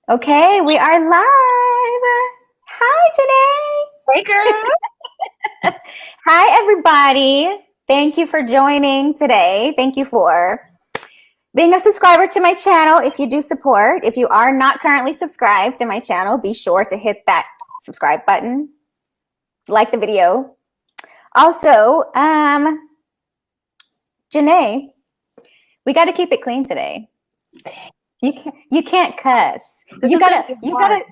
Okay, we are live. Hi, Hey girl. Jenee. Hi, everybody. Thank you for joining today. Thank you for being a subscriber to my channel. If you do support, if you are not currently subscribed to my channel, be sure to hit that subscribe button, like the video. Also, Jenee, we got to keep it clean today. You can't cuss. This is gonna be You hard. gotta.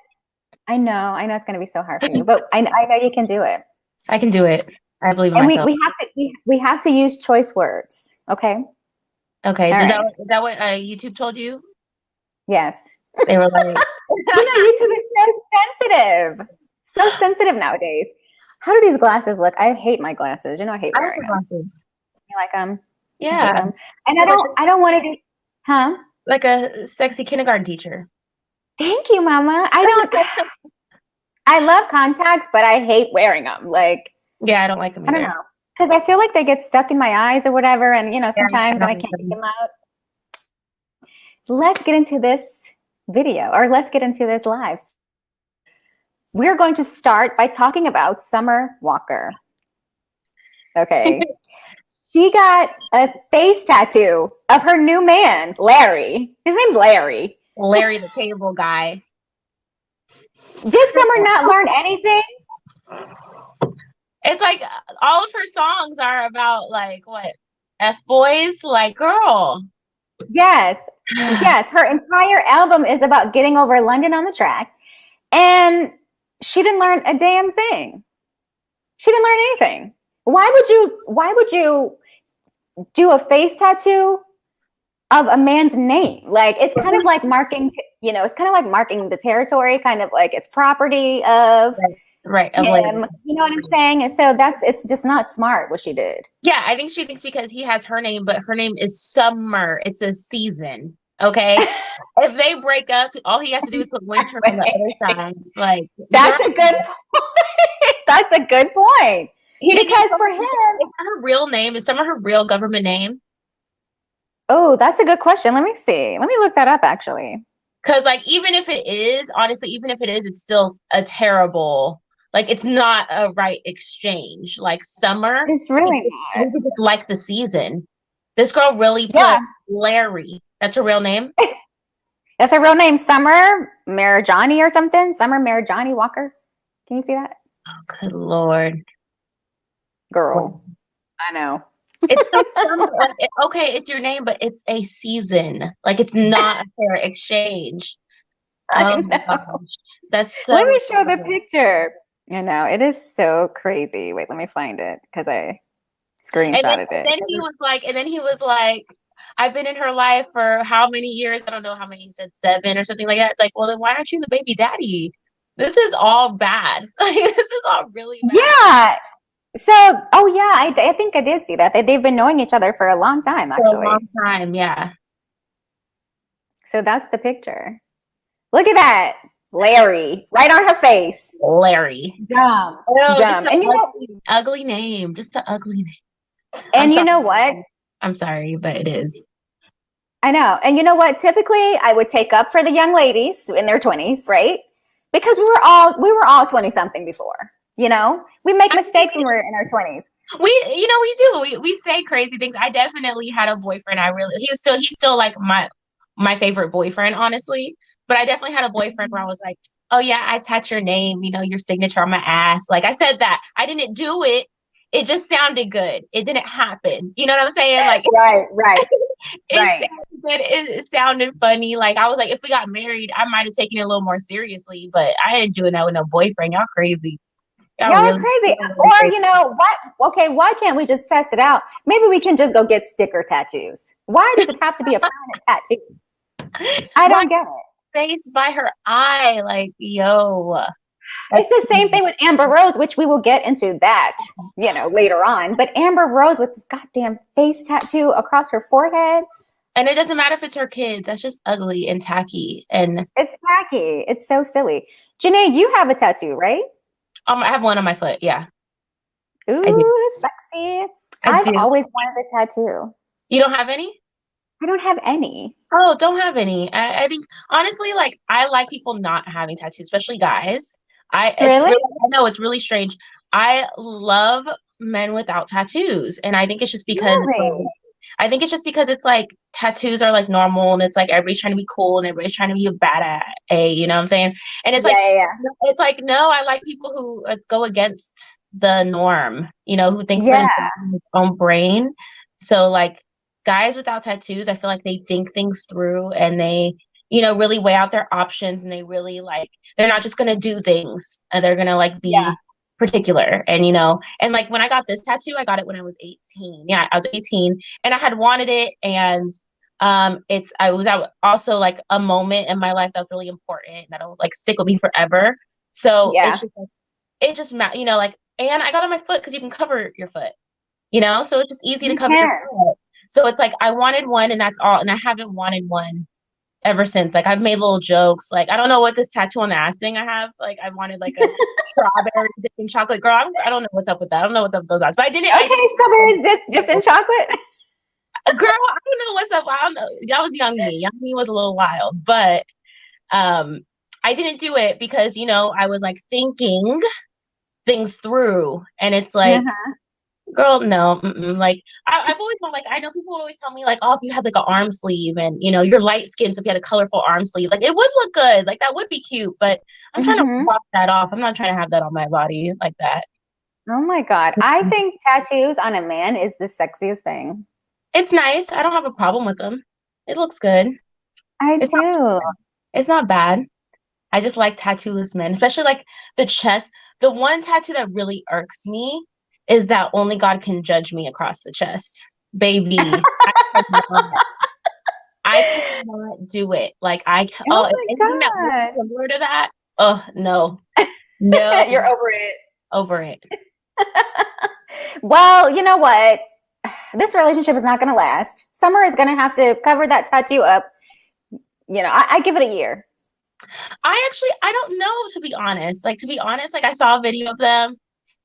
I know it's gonna be so hard for you, but I know you can do it. I can do it. I believe in And myself. we have to use choice words. Okay. Okay. All Is right. that what YouTube told you? Yes. They were like, YouTube is so sensitive. So sensitive nowadays. How do these glasses look? I hate my glasses. I hate I like wearing the them. glasses. You like them? I hate Yeah. them. And Like I don't want to do, huh? like a sexy kindergarten teacher. Thank you, Mama. I love contacts, but I hate wearing them. Like, Yeah, I don't like them I don't either. know. Because I feel like they get stuck in my eyes or whatever. And, Yeah, I sometimes and don't I like can't get them. them out. Let's get into this video, or let's get into this live. We're going to start by talking about Summer Walker. Okay. She got a face tattoo of her new man, Larry. His name's Larry. Larry the Cable Guy. Did Summer not learn anything? It's like all of her songs are about like what? F boys? Like, girl. Yes. Yes. Her entire album is about getting over London on the track. And she didn't learn a damn thing. She didn't learn anything. Why would you do a face tattoo of a man's name? Like, it's kind of like marking, it's kind of like marking the territory, kind of like it's property of Right. Of Larry. him. You know what I'm saying? And so it's just not smart what she did. Yeah, I think she thinks because he has her name, but her name is Summer. It's a season. Okay. If they break up, all he has to do is put winter on the other side. Like, That's a good point. That's a good point. he didn't Because even for him, is her real name. Is Summer her real government name? oh, that's a good question. Let me see. Let me look that up actually. Because like even if it is, honestly, even if it is, it's still a terrible, like it's not a right exchange. Like Summer, It's really we not. could just like the season. This girl really Yeah. put Larry. That's her real name? That's her real name, Summer Marajani or something. Summer Marajani Walker. Can you see that? Oh, good Lord. Girl. I know. It's the summer. Like, okay, it's your name, but it's a season. Like it's not a fair exchange. I Oh my know. gosh. That's Let so me show the picture. I know. It is so crazy. Wait, let me find it because I screenshotted and it. then he was like, I've been in her life for how many years? I don't know how many he said, 7 or something like that. It's like, well, then why aren't you the baby daddy? This is all bad. Like this is all really bad. Yeah. So, oh yeah, I think I did see that. They've been knowing each other for a long time, For a long actually. time, yeah. So that's the picture. Look at that. Larry, right on her face. Larry. Dumb. Oh, just Dumb. And ugly name. Just an ugly name. and you sorry. know what? I'm sorry, but it is. I know. And you know what? Typically, I would take up for the young ladies in their 20s, right? Because we were all 20 something before. We make mistakes when we're in our 20s. We do. We say crazy things. I definitely had a boyfriend. He's still like my favorite boyfriend, honestly. But I definitely had a boyfriend where I was like, oh yeah, I touch your name, your signature on my ass. Like I said that. I didn't do it. It just sounded good. It didn't happen. You know what I'm saying? Like Right. it Right. sounded good. It sounded funny. Like I was like, if we got married, I might have taken it a little more seriously. But I ain't doing that with no boyfriend. Y'all crazy. Y'all are crazy. Or what? Okay, why can't we just test it out? Maybe we can just go get sticker tattoos. Why does it have to be a permanent tattoo? I don't get it. Face by her eye, like yo. It's the same thing with Amber Rose, which we will get into that, later on. But Amber Rose with this goddamn face tattoo across her forehead. And it doesn't matter if it's her kids. That's just ugly and tacky. And it's tacky. It's so silly. Jenee, you have a tattoo, right? I have one on my foot. Yeah. Ooh, sexy. I've do. always wanted a tattoo. You don't have any? I don't have any. Oh, don't have any. I think honestly, like I like people not having tattoos, especially guys. It's Really? really, I know it's really strange. I love men without tattoos, and I think it's just because it's like, Really? I think it's just because it's like tattoos are like normal, and it's like everybody's trying to be cool, and everybody's trying to be a bad at a, you know what I'm saying? And Yeah, yeah, yeah. it's like no, I like people who go against the norm, who think for Yeah, themselves in their own brain. So like guys without tattoos, I feel like they think things through and they, really weigh out their options and they really like, they're not just going to do things and they're going to like yeah, be particular. And, and like when I got this tattoo, I got it when I was 18. Yeah, I was 18 and I had wanted it. And I was also like a moment in my life that was really important that'll like stick with me forever. So yeah. it's just like, like, and I got on my foot because you can cover your foot, so it's just easy to You cover your can. foot. So it's like I wanted one and that's all. And I haven't wanted one ever since. Like I've made little jokes. Like I don't know what this tattoo on the ass thing I have. Like I wanted like a strawberry dipped in chocolate. Girl, I don't know what's up with that. I don't know what's up with those eyes. But I Okay, did strawberries dipped in chocolate. girl, I don't know what's up. I don't know. That was young me. Young me was a little wild. But um I didn't do it because, I was like thinking things through. And it's like Uh-huh. girl, no. Like I've always thought, like I know people always tell me, like, oh, if you had like an arm sleeve, and you're light skinned, so if you had a colorful arm sleeve, like it would look good, like that would be cute. But I'm trying to Hmm. wash that off. I'm not trying to have that on my body like that. Oh my God. I think tattoos on a man is the sexiest thing. It's nice. I don't have a problem with them. It looks good. I It's not. do. It's not bad. I just like tattooless men, especially like the chest. The one tattoo that really irks me is that only God can judge me across the chest. Baby, cannot, I cannot do it. Like Oh if anything that looks my similar to that, oh no, no, God. You're over it. over it. Well, you know what? This relationship is not going to last. Summer is going to have to cover that tattoo up. I give it a year. I don't know, to be honest. Like to be honest, like I saw a video of them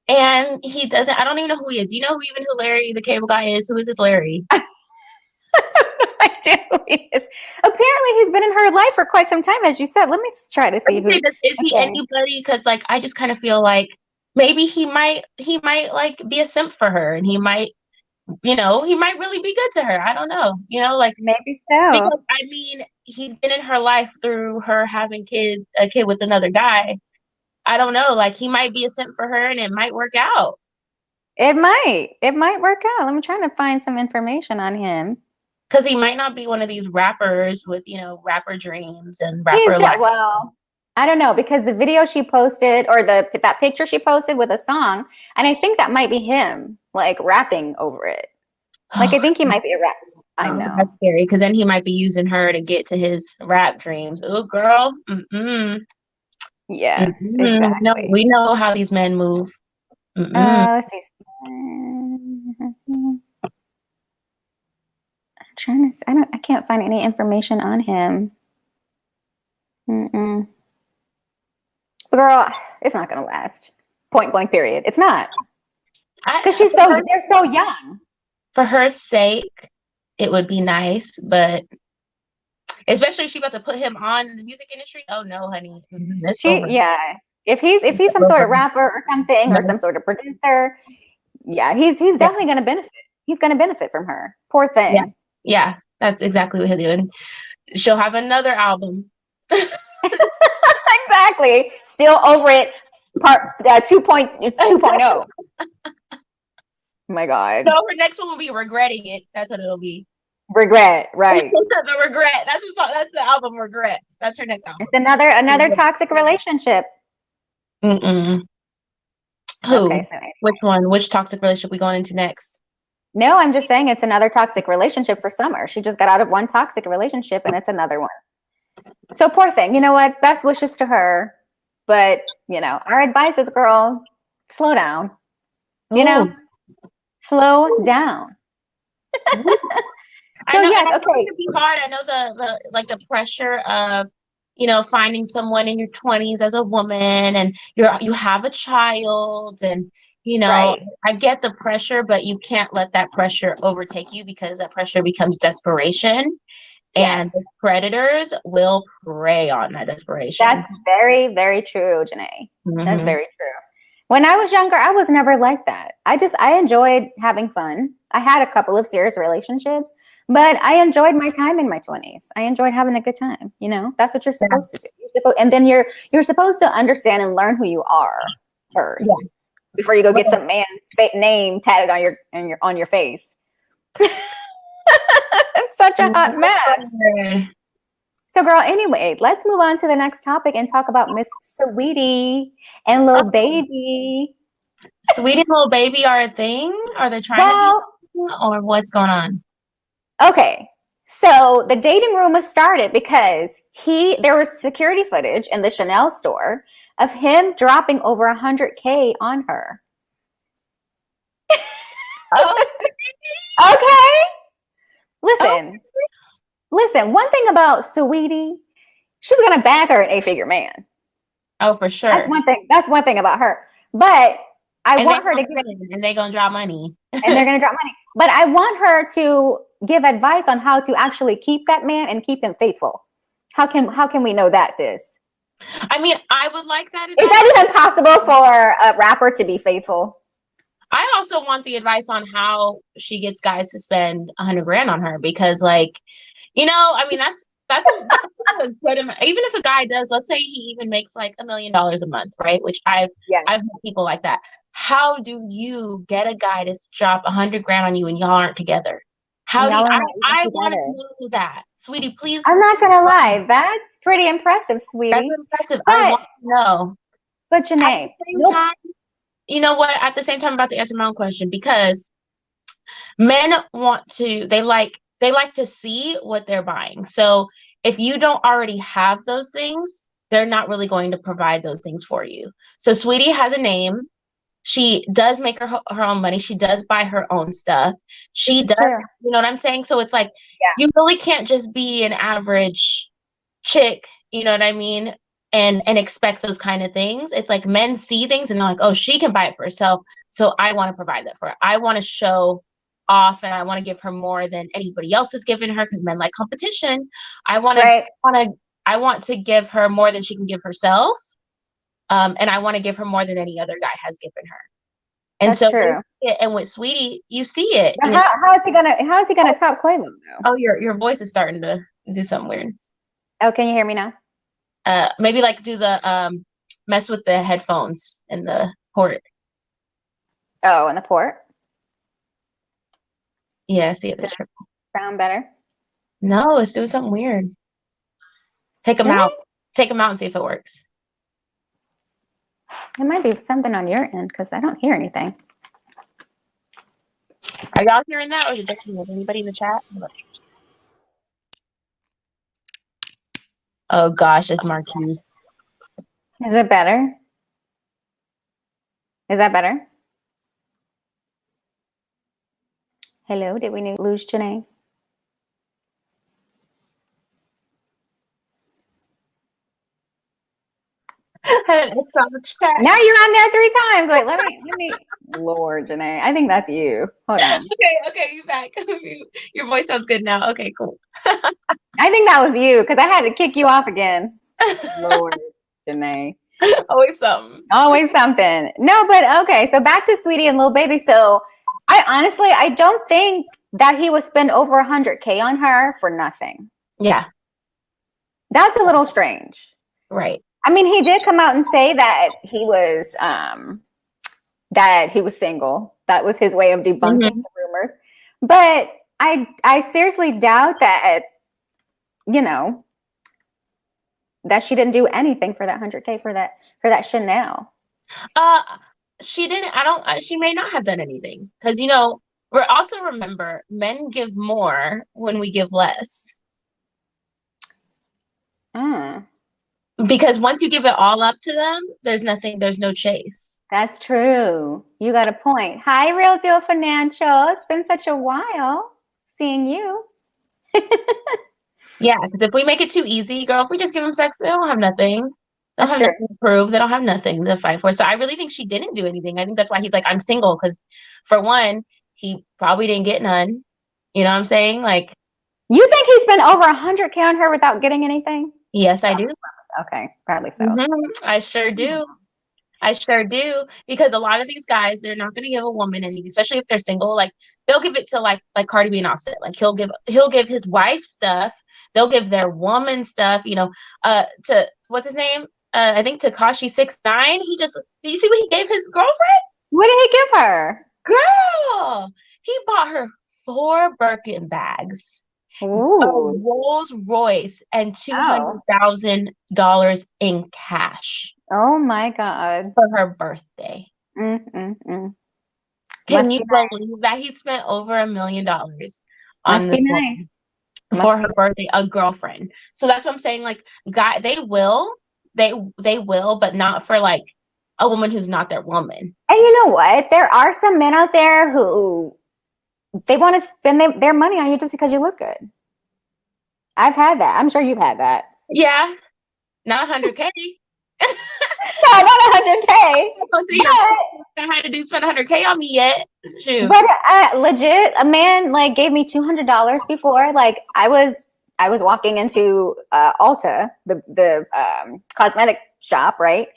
and he doesn't, I don't even know who he is. Do you know who Larry the Cable Guy is? Who is this Larry? I do. Apparently, he's been in her life for quite some time, as you said. Let me try to see who. Is he Okay. anybody? Because like I just kind of feel like maybe he might like be a simp for her, and he might really be good to her. I don't know. Like Maybe so. because I mean he's been in her life through her having a kid with another guy. I don't know. Like he might be a simp for her, and it might work out. It might. It might work out. I'm trying to find some information on him. Because he might not be one of these rappers with rapper dreams and He's rapper got, life. well, I don't know, because the video she posted or that picture she posted with a song, and I think that might be him, like rapping over it. Like I think he might be a rap. I know. That's scary because then he might be using her to get to his rap dreams. Oh, girl. Mm-mm. Yes, Mm-mm. No, exactly. we know how these men move. Mm-mm. Let's see. I'm trying to. I can't find any information on him. Mm-mm. But girl, it's not gonna last. Point blank. Period. It's not because they're so young. For her sake, it would be nice, but especially if she about to put him on in the music industry. Oh no, honey, it's over. Yeah. If he's some sort of rapper or something or some sort of producer, yeah, he's definitely gonna benefit. He's gonna benefit from her. Poor Yeah, thing. yeah, that's exactly what he'll do, and she'll have another album. Exactly. Still over it. Part 2.0. My God. So her next one will be regretting it. That's what it'll be. Regret, right. The regret. That's the song. That's the album Regret. That's her next album. It's another toxic relationship. Mm-mm. Who? Okay, so Which one? Which toxic relationship we going into next? no, I'm just saying it's another toxic relationship for Summer. She just got out of one toxic relationship and it's another one. So poor thing. You know what? Best wishes to her. But, our advice is, girl, slow down. Ooh. Slow down. I know, yes, and I know okay. it can be hard. I know the like the pressure of finding someone in your 20s as a woman, and you have a child, and You know, Right. I get the pressure, but you can't let that pressure overtake you because that pressure becomes desperation. And Yes. the predators will prey on that desperation. That's very, very true, Jenee. That's Hmm. very true. When I was younger, I was never like that. I enjoyed having fun. I had a couple of serious relationships, but I enjoyed my time in my 20s. I enjoyed having a good time. You know, that's what you're Yeah. supposed to do. And then you're supposed to understand and learn who you are Yeah. first before you go get some man's name tatted on your face. It's such a hot mess. So, girl, anyway, let's move on to the next topic and talk about Miss Saweetie and Oh, Lil Baby. Sweet and Little Baby are a thing? Are they trying to be Well, a thing, or what's going on? okay. So the dating rumor started because there was security footage in the Chanel store of him dropping over 100K on her. Oh, Okay. oh, Listen, one thing about Saweetie, she's gonna bag her an 8-figure man. oh, for That's sure. one thing. That's one thing about her. But I And want her to give, they gonna drop money. and they're gonna drop money. But I want her to give advice on how to actually keep that man and keep him faithful. How can we know that, sis? I mean, I would like that Is advice. that even possible for a rapper to be faithful? I also want the advice on how she gets guys to spend 100 grand on her because, like, I mean, that's a good amount. Even if a guy does, let's say he even makes like $1 million a month, right? Which Yeah. I've met people like that. How do you get a guy to drop 100 grand on you and y'all aren't together? How do you? Y'all are not even I want to together. know that, sweetie. Please. I'm not gonna lie, that's pretty impressive, That's sweetie. impressive. I But want to know. but At the Jenee, same nope. time, you know what? At the same time, I'm about to answer my own question because men they like to see what they're buying. So if you don't already have those things, they're not really going to provide those things for you. So Sweetie has a name. She does make her own money. She does buy her own stuff. This She is does, true. you know what I'm saying? So it's like Yeah. you really can't just be an average chick, you know what I mean? And expect those kind of things. It's like men see things and they're like, oh, she can buy it for herself. So I want to provide that for her. I want to show off and I want to give her more than anybody else has given her because men like competition. I want to Right. I want to give her more than she can give herself. And I want to give her more than any other guy has given her. And That's so true. and with Sweetie, you see it. But how is he gonna top Quavo though? Oh, your voice is starting to do something weird. Oh, can you hear me now? Maybe like do the mess with the headphones and the port. Oh, in the port. Yeah, see if Does it's it sound better? no, it's doing something weird. Take them Really? out. Take them out and see if it works. It might be something on your end because I don't hear anything. Are y'all hearing that, or is it just me? Anybody in the chat? Oh gosh, it's Marquise. Is it better? Is that better? Hello, did we lose Jenee? It's on the chat. Now you're on there 3 times. Wait, let me. Lord, Jenee, I think that's you. Hold on. Okay, you back. Your voice sounds good now. Okay, cool. I think that was you because I had to kick you off again. Lord, Jenee. Always something. Always something. No, but okay. So back to Sweetie and Lil Baby. So I don't think that he would spend over 100K on her for nothing. Yeah. That's a little strange. Right. I mean, he did come out and say that he was single. That was his way of debunking the rumors. But I seriously doubt that that she didn't do anything for that 100K for that Chanel. She didn't. I don't. She may not have done anything because we're also remember men give more when we give less. Because once you give it all up to them, there's no chase. That's true. You got a point. Hi, Real Deal Financial. It's been such a while seeing you. Yeah, because if we make it too easy, girl, if we just give them sex, they don't have nothing. They don't That's have true. nothing to prove. They don't have nothing to fight for. So I really think she didn't do anything. I think that's why he's like, I'm single. Because for one, he probably didn't get none. You know what I'm saying? Like, You think he spent over 100K on her without getting anything? yes, I do. Okay, probably so. I sure do. I sure do. Because a lot of these guys, they're not going to give a woman anything, especially if they're single. Like they'll give it to like Cardi B and Offset. Like he'll give his wife stuff. They'll give their woman stuff. To what's his name? I think Takashi 6ix9ine. Do you see what he gave his girlfriend? What did he give her? Girl, he bought her 4 Birkin bags, a Ooh. Rolls Royce, and $200,000 in cash Oh my God. for her birthday. Mm. Can Must you be nice. believe that he spent over $1 million on Must this be nice. woman for her birthday, a girlfriend? So that's what I'm saying. Like, they will, but not for like a woman who's not their woman. And you know what? There are some men out there who they want to spend their money on you just because you look good. I've had that. I'm sure you've had that. Yeah, not 100K. No, not 100K. I had to do spend 100K on me yet. Shoot. But legit, a man like gave me $200 before. Like I was walking into Ulta, the cosmetic shop, right?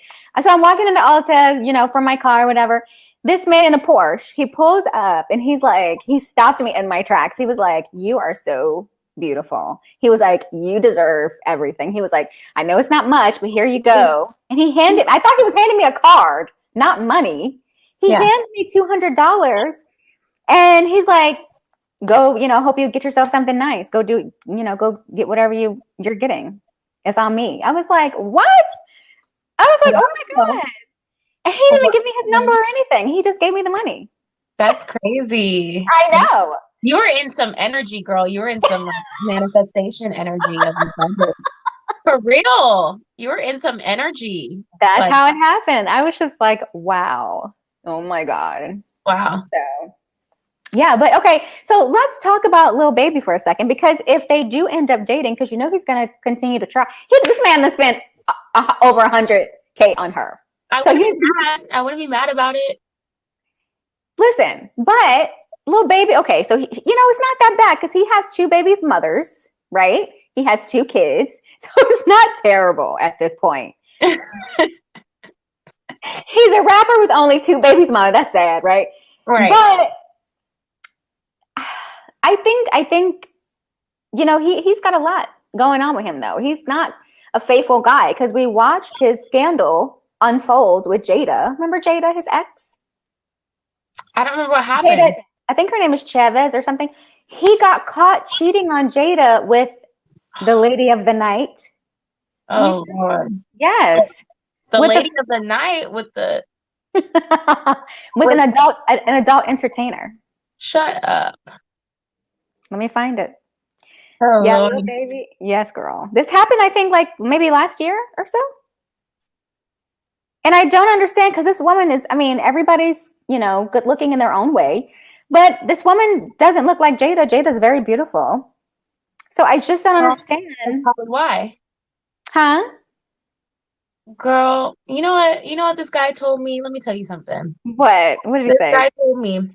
So I'm walking into Ulta, from my car or whatever. This man in a Porsche, he pulls up and he stopped me in my tracks. He was like, "You are so beautiful." He was like, "You deserve everything." He was like, "I know it's not much, but here you go." And I thought he was handing me a card, not money. He hands me $200 and he's like, "Go, hope you get yourself something nice. Go go get whatever you're getting. It's on me." I was like, "What?" I was like, "Oh my God." And he didn't even give me his number or anything. He just gave me the money. That's crazy. I know. You were in some energy, girl. You were in some manifestation energy of abundance. For real. You were in some energy. That's how it happened. I was just like, wow. Oh my God. Wow. So, yeah, but okay. So let's talk about Lil Baby for a second, because if they do end up dating, because he's going to continue to try. This man that spent over 100K on her. I wouldn't be mad about it. Listen, but Lil Baby, okay, so it's not that bad because he has 2 babies' mothers, right? He has 2 kids, so it's not terrible at this point. He's a rapper with only 2 babies' mother. That's sad, right? Right. But I think he's got a lot going on with him, though. He's not a faithful guy because we watched his scandal unfold with Jada. Remember Jada, his ex? I don't remember what happened. Jada, I think her name is Chavez or something. He got caught cheating on Jada with the lady of the night. Oh, Lord. Yes. The lady of the night with the... with an adult entertainer. Shut up. Let me find it. Oh, yeah, Lord. Lil Baby. Yes, girl. This happened, I think, like maybe last year or so. And I don't understand because this woman is, everybody's, good looking in their own way. But this woman doesn't look like Jada. Jada's very beautiful. So I just don't understand. That's probably why. Huh? Girl, you know what? You know what this guy told me? Let me tell you something. What? What did he say? This guy told me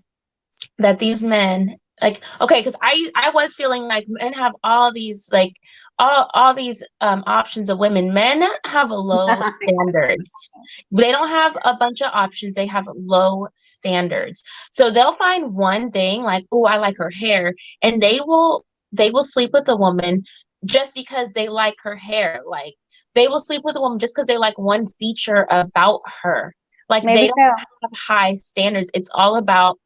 that these men, okay, because I was feeling like men have all these all these options of women. Men have low standards. They don't have a bunch of options. They have low standards. So they'll find one thing like, oh, I like her hair, and they will sleep with a woman just because they like her hair. Like they will sleep with a woman just because they like one feature about her. Like they don't have high standards. It's all about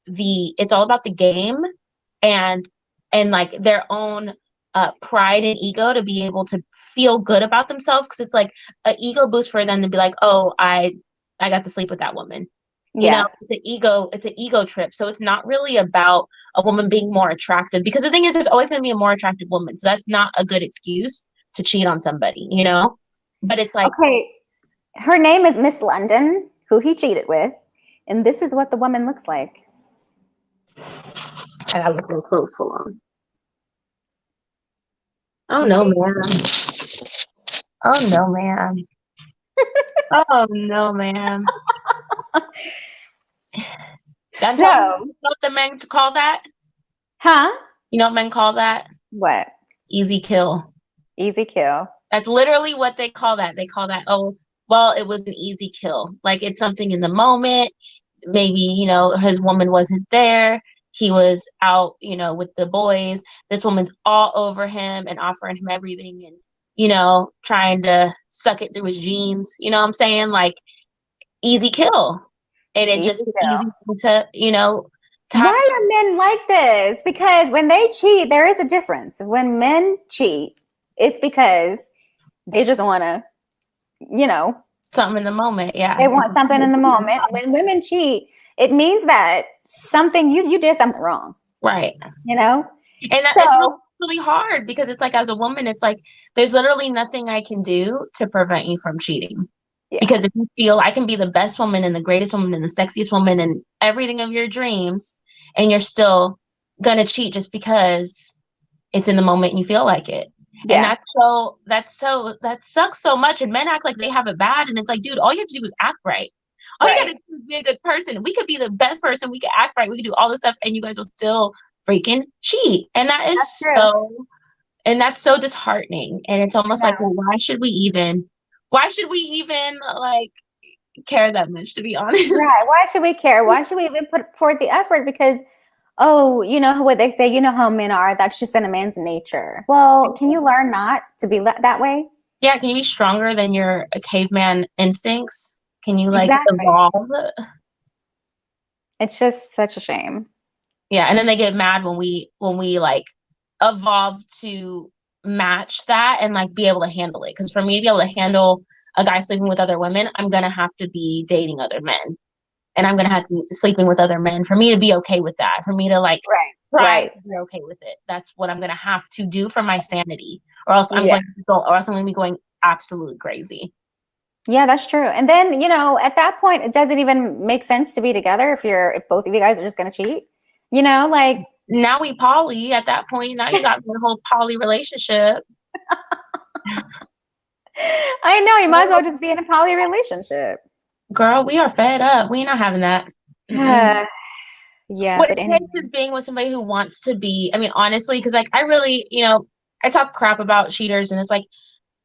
the game and like their own pride and ego to be able to feel good about themselves, because it's like an ego boost for them to be like, oh, I got to sleep with that woman. It's an ego trip. So it's not really about a woman being more attractive, because the thing is there's always going to be a more attractive woman, so that's not a good excuse to cheat on somebody, but it's like, okay, her name is Miss London, who he cheated with, and this is what the woman looks like. I gotta look real close. Hold on. Oh no, man. Oh no, man. Oh no, man. Don't tell me So, what the men call that. huh? You know what men call that? What? Easy kill. Easy kill. That's literally what they call that. They call that, oh, well, it was an easy kill. Like it's something in the moment. Maybe, his woman wasn't there. He was out, with the boys. This woman's all over him and offering him everything and, trying to suck it through his jeans. You know what I'm saying? Like easy kill. And it Easy just kill. easy to, to have. Why are men like this? Because when they cheat, there is a difference. When men cheat, it's because they just want to, Something in the moment. Yeah. they want something in the moment. When women cheat, it means that something you did something wrong, Right. you know? And that it's really, So, really hard because it's like as a woman, it's like there's literally nothing I can do to prevent you from cheating. yeah, Because if you feel I can be the best woman and the greatest woman and the sexiest woman and everything of your dreams, and you're still gonna cheat just because it's in the moment and you feel like it. And yeah, that sucks so much. And men act like they have it bad. And it's like, dude, all you have to do is act right. All you right. gotta do is be a good person. We could be the best person, we could act right, we could do all this stuff, and you guys will still freaking cheat. And That's true. that's so disheartening. And it's I almost like, know. well, why should we even like care that much, to be honest? Right. Why should we care? Why should we even put forth the effort? Because, oh, you know what they say, you know how men are. That's just in a man's nature. Well, can you learn not to be that way? Yeah, can you be stronger than your caveman instincts? Can you like Exactly. evolve? It's just such a shame. Yeah, and then they get mad when we like evolve to match that and like be able to handle it. Because for me to be able to handle a guy sleeping with other women, I'm gonna have to be dating other men, and I'm gonna have to be sleeping with other men for me to be okay with that. For me to like Right. try Right. to be okay with it. That's what I'm gonna have to do for my sanity, or else Yeah. I'm gonna be going absolutely crazy. Yeah, that's true. And then, at that point, it doesn't even make sense to be together if both of you guys are just going to cheat. Like, Now we poly at that point. Now you got the whole poly relationship. I know you might as well just be in a poly relationship. Girl, we are fed up. We not having that. Mm-mm. Yeah, What but it anyway. takes is being with somebody who wants to be. I mean, honestly, because like I really, I talk crap about cheaters, and it's like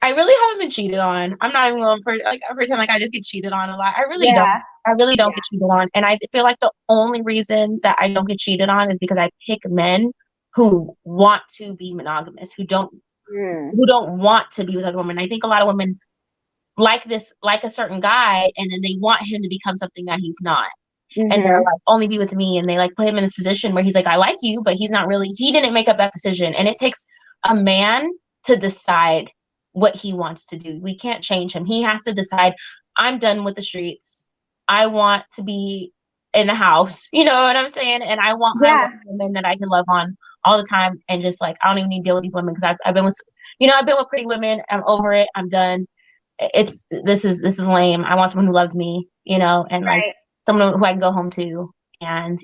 I really haven't been cheated on. I'm not even going for like I pretend like I just get cheated on a lot. I really don't. Yeah. I really don't Yeah. get cheated on, and I feel like the only reason that I don't get cheated on is because I pick men who want to be monogamous, who don't Mm. who don't want to be with other women. I think a lot of women like a certain guy, and then they want him to become something that he's not. And they're Mm-hmm. like, only be with me. And they like put him in this position where he's like, I like you, but he didn't make up that decision. And it takes a man to decide what he wants to do. We can't change him. He has to decide, I'm done with the streets. I want to be in the house. You know what I'm saying? And I Yeah. want women that I can love on all the time. And just like, I don't even need to deal with these women because I've been with, I've been with pretty women. I'm over it. I'm done. This is lame. I want someone who loves me, and like Right. someone who I can go home to, and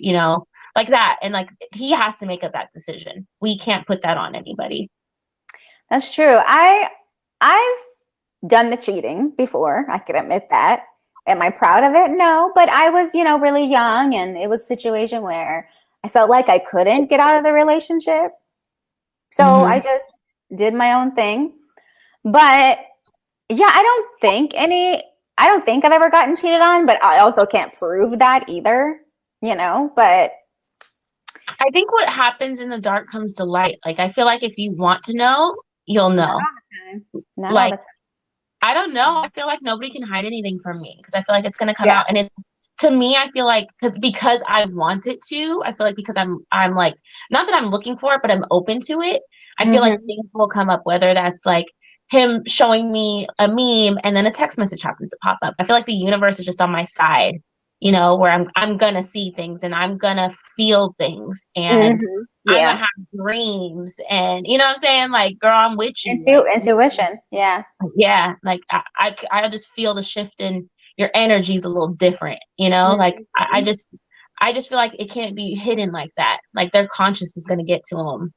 like that. And like he has to make up that decision. We can't put that on anybody. That's true. I've done the cheating before. I can admit that. Am I proud of it? No, but I was, really young, and it was a situation where I felt like I couldn't get out of the relationship. So I Mm-hmm. just did my own thing. But yeah, I don't think I've ever gotten cheated on, but I also can't prove that either, but I think what happens in the dark comes to light. Like I feel like if you want to know, you'll not know. all the time. Not all Like the time. I don't know. I feel like nobody can hide anything from me because I feel like it's gonna come Yeah. out, and it's to me. I feel like because I want it to. I feel like because I'm like not that I'm looking for it, but I'm open to it. I feel like Mm-hmm. things will come up, whether that's like him showing me a meme and then a text message happens to pop up. I feel like the universe is just on my side, where I'm gonna see things and I'm gonna feel things and Mm-hmm. I'm gonna Yeah. have dreams and you know what I'm saying? Like, girl, I'm with you. Like, Intuition. Yeah. yeah, like I just feel the shift in your energy is a little different, like Mm-hmm. I just feel like it can't be hidden like that. Like their conscience is going to get to them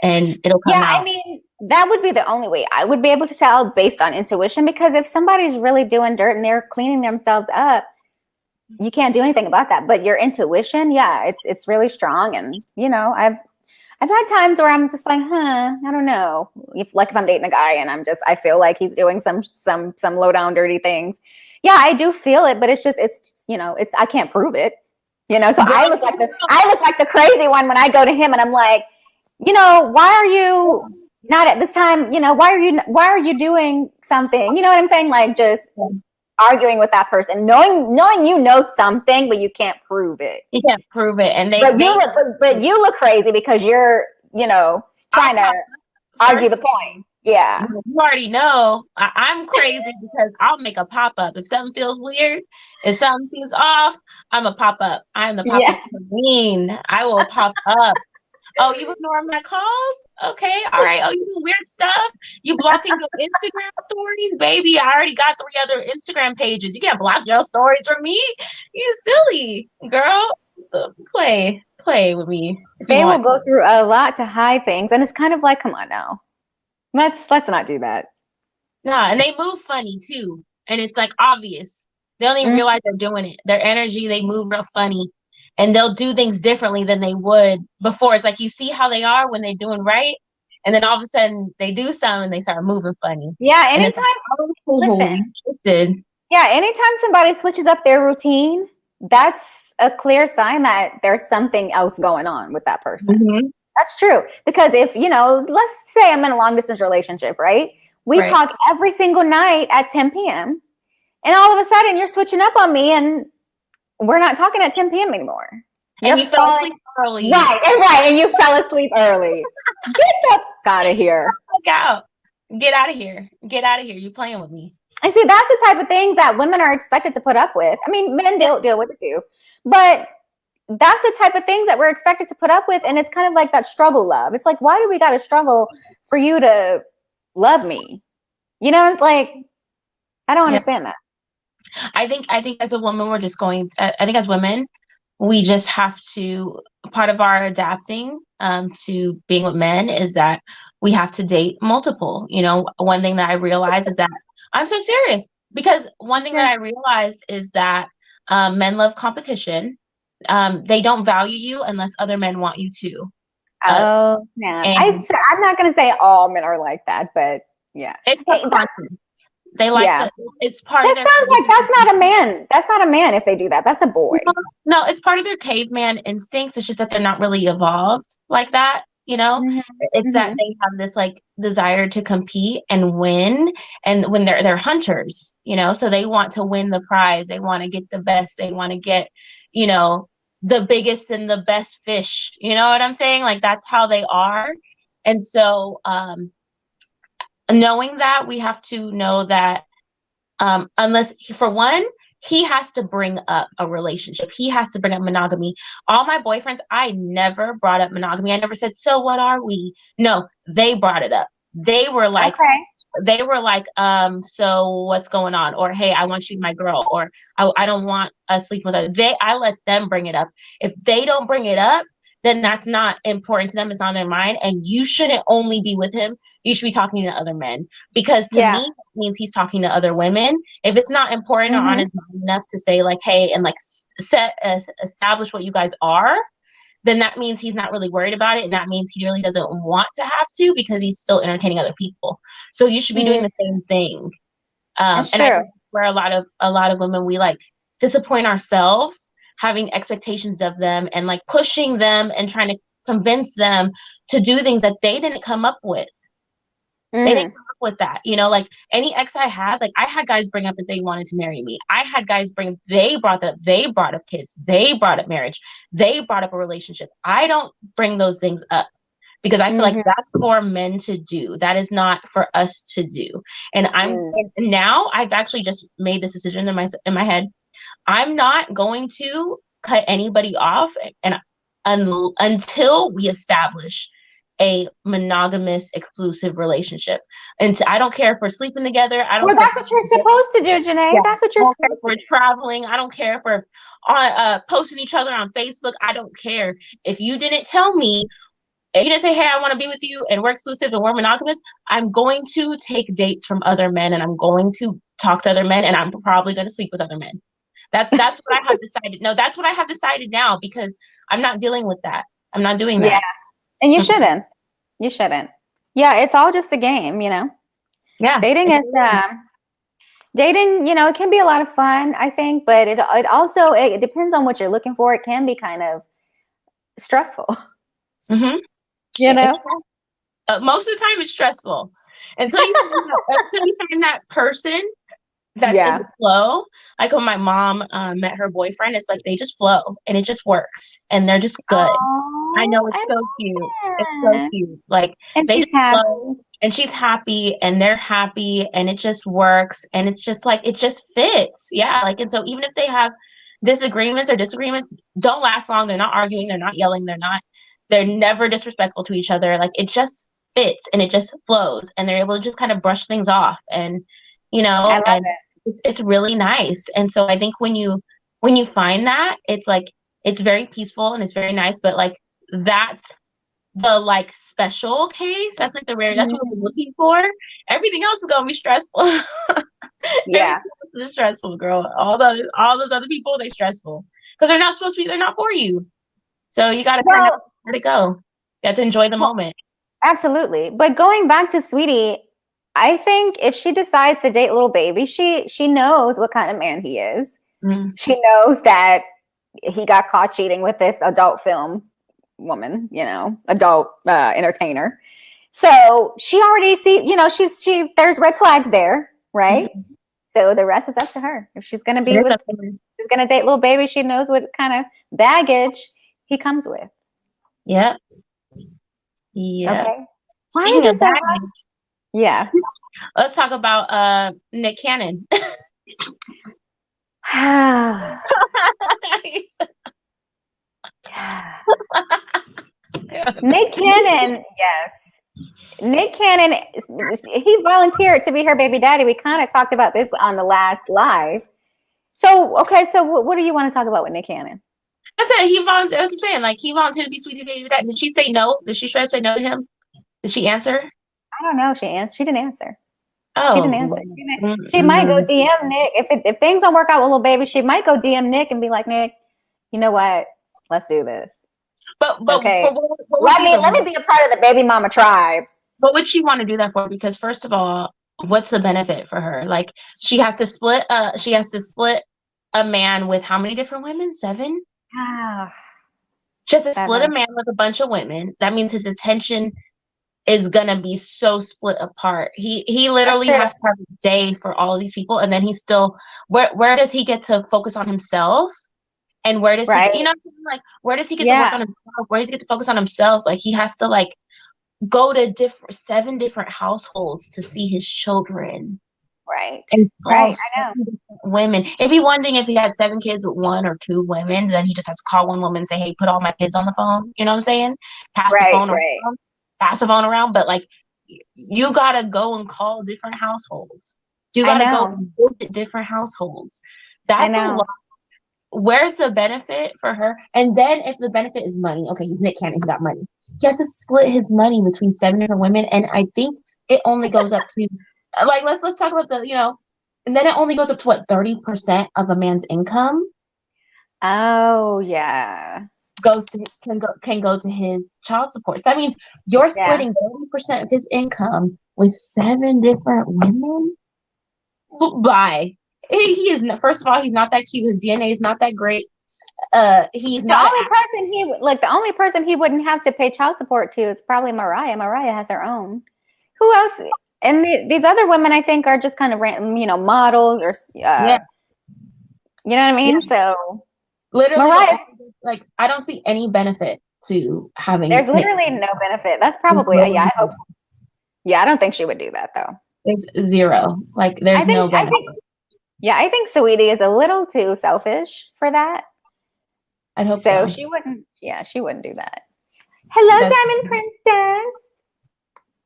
and it'll come Yeah, I out. mean, That would be the only way I would be able to tell based on intuition, because if somebody's really doing dirt and they're cleaning themselves up, you can't do anything about that. But your intuition, yeah, it's really strong. And I've had times where I'm just like, I don't know. If I'm dating a guy and I feel like he's doing some low down dirty things. Yeah, I do feel it, but it's I can't prove it. So I look like the crazy one when I go to him and I'm like, why are you not at this time? Why are you doing something? You know what I'm saying? Like, just arguing with that person, knowing something, but you can't prove it. You can't prove it, and but you look crazy because you're trying to argue the point. Yeah, you already know I'm crazy because I'll make a pop up if something feels weird, if something feels off. I'm a pop up. I'm the pop up queen. I will pop up. Oh, you ignore my calls? Okay, all right. Oh, you do weird stuff? You blocking your Instagram stories? Baby, I already got 3 other Instagram pages. You can't block your stories from me. You silly girl. Play with me. They will go through a lot to hide things, and it's kind of like, come on now. Let's not do that. No, and they move funny too. And it's like obvious. They don't even realize they're doing it. Their energy, they move real funny. And they'll do things differently than they would before. It's like you see how they are when they're doing right, and then all of a sudden they do something and they start moving funny. Yeah, anytime somebody switches up their routine, that's a clear sign that there's something else going on with that person. Mm-hmm. That's true. Because if, let's say I'm in a long distance relationship, right? We talk every single night at 10 p.m. And all of a sudden you're switching up on me and we're not talking at 10 p.m. anymore. And you fell asleep early. Right. And you fell asleep early. Get the fuck out of here. Get out of here. Get out of here. You're playing with me. And see, that's the type of things that women are expected to put up with. I mean, men don't deal with it too. But that's the type of things that we're expected to put up with. And it's kind of like that struggle love. It's like, why do we got to struggle for you to love me? It's like, I don't understand that. I think as a woman, I think as women, we just have to, part of our adapting to being with men is that we have to date multiple. One thing that I realized is that I'm so serious, because one thing that I realized is that men love competition. They don't value you unless other men want you to. Oh, man. I'm not going to say all men are like that, but yeah. It's constant. They like it's part of their. Sounds like that's not a man. That's not a man if they do that. That's a boy. No, it's part of their caveman instincts. It's just that they're not really evolved like that. Mm-hmm. It's that they have this like desire to compete and win, and when they're hunters, so they want to win the prize. They want to get the best. They want to get, the biggest and the best fish. You know what I'm saying? Like, that's how they are. And so, knowing that, we have to know that unless, for one, he has to bring up a relationship. He has to bring up monogamy. All my boyfriends, I never brought up monogamy. I never said, so what are we? No, they brought it up. They were like, so what's going on? Or, hey, I want you to be my girl. Or I don't want us sleeping with her. I let them bring it up. If they don't bring it up, then that's not important to them. It's on their mind. And you shouldn't only be with him. You should be talking to other men, because to me, it means he's talking to other women. If it's not important or on his mind enough to say like, hey, and like establish what you guys are, then that means he's not really worried about it. And that means he really doesn't want to have to, because he's still entertaining other people. So you should be doing the same thing. And I think where a lot of women, we like disappoint ourselves, having expectations of them and like pushing them and trying to convince them to do things that they didn't come up with. They didn't come up with that. Like any ex I had, like I had guys bring up that they wanted to marry me. I had guys they brought that up. They brought up kids. They brought up marriage. They brought up a relationship. I don't bring those things up, because I feel like that's for men to do. That is not for us to do. And now I've actually just made this decision in my head. I'm not going to cut anybody off until we establish a monogamous exclusive relationship. And I don't care if we're sleeping together. I don't. Well, that's what you're supposed to do, Jenee. Yeah. That's what you're supposed to do. If we're traveling. I don't care if we're posting each other on Facebook. I don't care. If you didn't tell me you didn't say, hey, I want to be with you and we're exclusive and we're monogamous, I'm going to take dates from other men and I'm going to talk to other men and I'm probably going to sleep with other men. That's what I have decided. No, that's what I have decided now because I'm not dealing with that. I'm not doing Yeah. that. And you shouldn't. You shouldn't. Yeah, it's all just a game, you know. Yeah. Dating is dating, you know, it can be a lot of fun, I think, but it also it depends on what you're looking for. It can be kind of stressful. Mm-hmm. You know? Most of the time it's stressful until you find that person that's in the flow. Like when my mom met her boyfriend, it's like they just flow and it just works and they're just good. Oh, I know, I it's so cute. It's so love that. cute. Like And they she's just happy. flow and she's happy and they're happy and it just works and it's just like it just fits. Yeah. Like, and so even if they have disagreements, don't last long. They're not arguing, they're not yelling, they're never disrespectful to each other. Like it just fits and it just flows and they're able to just kind of brush things off and I love and it. it's really nice. And so I think when you find that, it's like it's very peaceful and it's very nice, but like that's the like special case. That's like the rare, that's what we're looking for. Everything else is gonna be stressful. Yeah. Everything else is stressful, girl. All those other people, they stressful. Because they're not supposed to be, they're not for you. So you gotta kind of Well, let it go. You have to enjoy the moment. absolutely. But going back to Saweetie, I think if she decides to date little baby, she knows what kind of man he is. Mm. She knows that he got caught cheating with this adult film woman, you know, adult entertainer. So she already sees, you know, there's red flags there, right? Mhm. So the rest is up to her. If she's gonna be It is with, up to her. she's gonna date little baby, she knows what kind of baggage he comes with. Yep. Yep. Okay. Why is Speaking it of so hard? baggage, Yeah. let's talk about Nick Cannon. Nick Cannon, yes. Nick Cannon, he volunteered to be her baby daddy. We kind of talked about this on the last live. So, okay, so what do you want to talk about with Nick Cannon? I said he volunteered. That's what I'm saying. Like he volunteered to be Sweetie Baby Dad. Did she say no? Did she try to say no to him? Did she answer? I don't know. She answered. She didn't answer. She didn't Oh, answer. She might go DM Nick if things don't work out with little baby. She might go DM Nick and be like, Nick, you know what? Let's do this. but Okay. for what would Let me be a part of the baby mama tribe. what would she want to do that for? Because first of all, what's the benefit for her? Like she has to split a man with how many different women? 7? Ah, She has to split a 7. man with a bunch of women. That means his attention is gonna be so split apart. He That's literally true. has to have a day for all of these people, and then he's still where does he get to focus on himself? And where does he Right. get, like where does he get to work on himself? Where does he get to focus on himself? Like he has to like go to 7 different households to see his children Right. and call Right. I 7 know. different women. It'd be one thing if he had 7 kids with 1 or 2 women, then he just has to call one woman and say, hey, put all my kids on the phone. You know what I'm saying? Pass the Right. phone around. Pass the phone around. But like you gotta go and call different households. You I gotta go know. and visit different households. I That's a know. lot. Where's the benefit for her? And then if the benefit is money, okay, he's Nick Cannon, he got money. He has to split his money between 7 different women, and I think it only goes up to like let's talk about and then it only goes up to what 30% of a man's income Oh yeah. can go to his child support. So that means you're Yeah. splitting 30% of his income with 7 different women. Bye. He is first of all, he's not that cute. His DNA is not that great. He's The not only person he wouldn't have to pay child support to is probably Mariah. Mariah has her own. Who else? And these other women, I think, are just kind of random, you know, models or yeah. You know what I mean? Yeah. So Literally, Mariah, like I don't see any benefit to having. there's literally no benefit. That's probably I hope. Yeah, I don't think she would do that though. There's 0. Like there's no benefit. I think Saweetie is a little too selfish for that. I'd hope so. She wouldn't. Yeah, she wouldn't do that. Hello, Diamond Princess.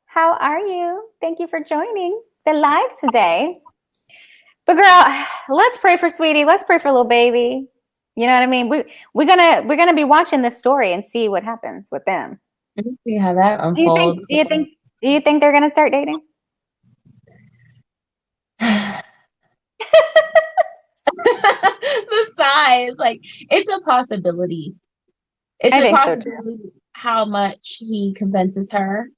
How are you? Thank you for joining the live today. But girl, let's pray for Saweetie. Let's pray for little baby. You know what I mean? We're gonna be watching this story and see what happens with them. Let's see how that Do you think? unfolds. Do you think? Do you think they're gonna start dating? The size, like, it's a possibility. It's I a think so too. possibility how much he convinces her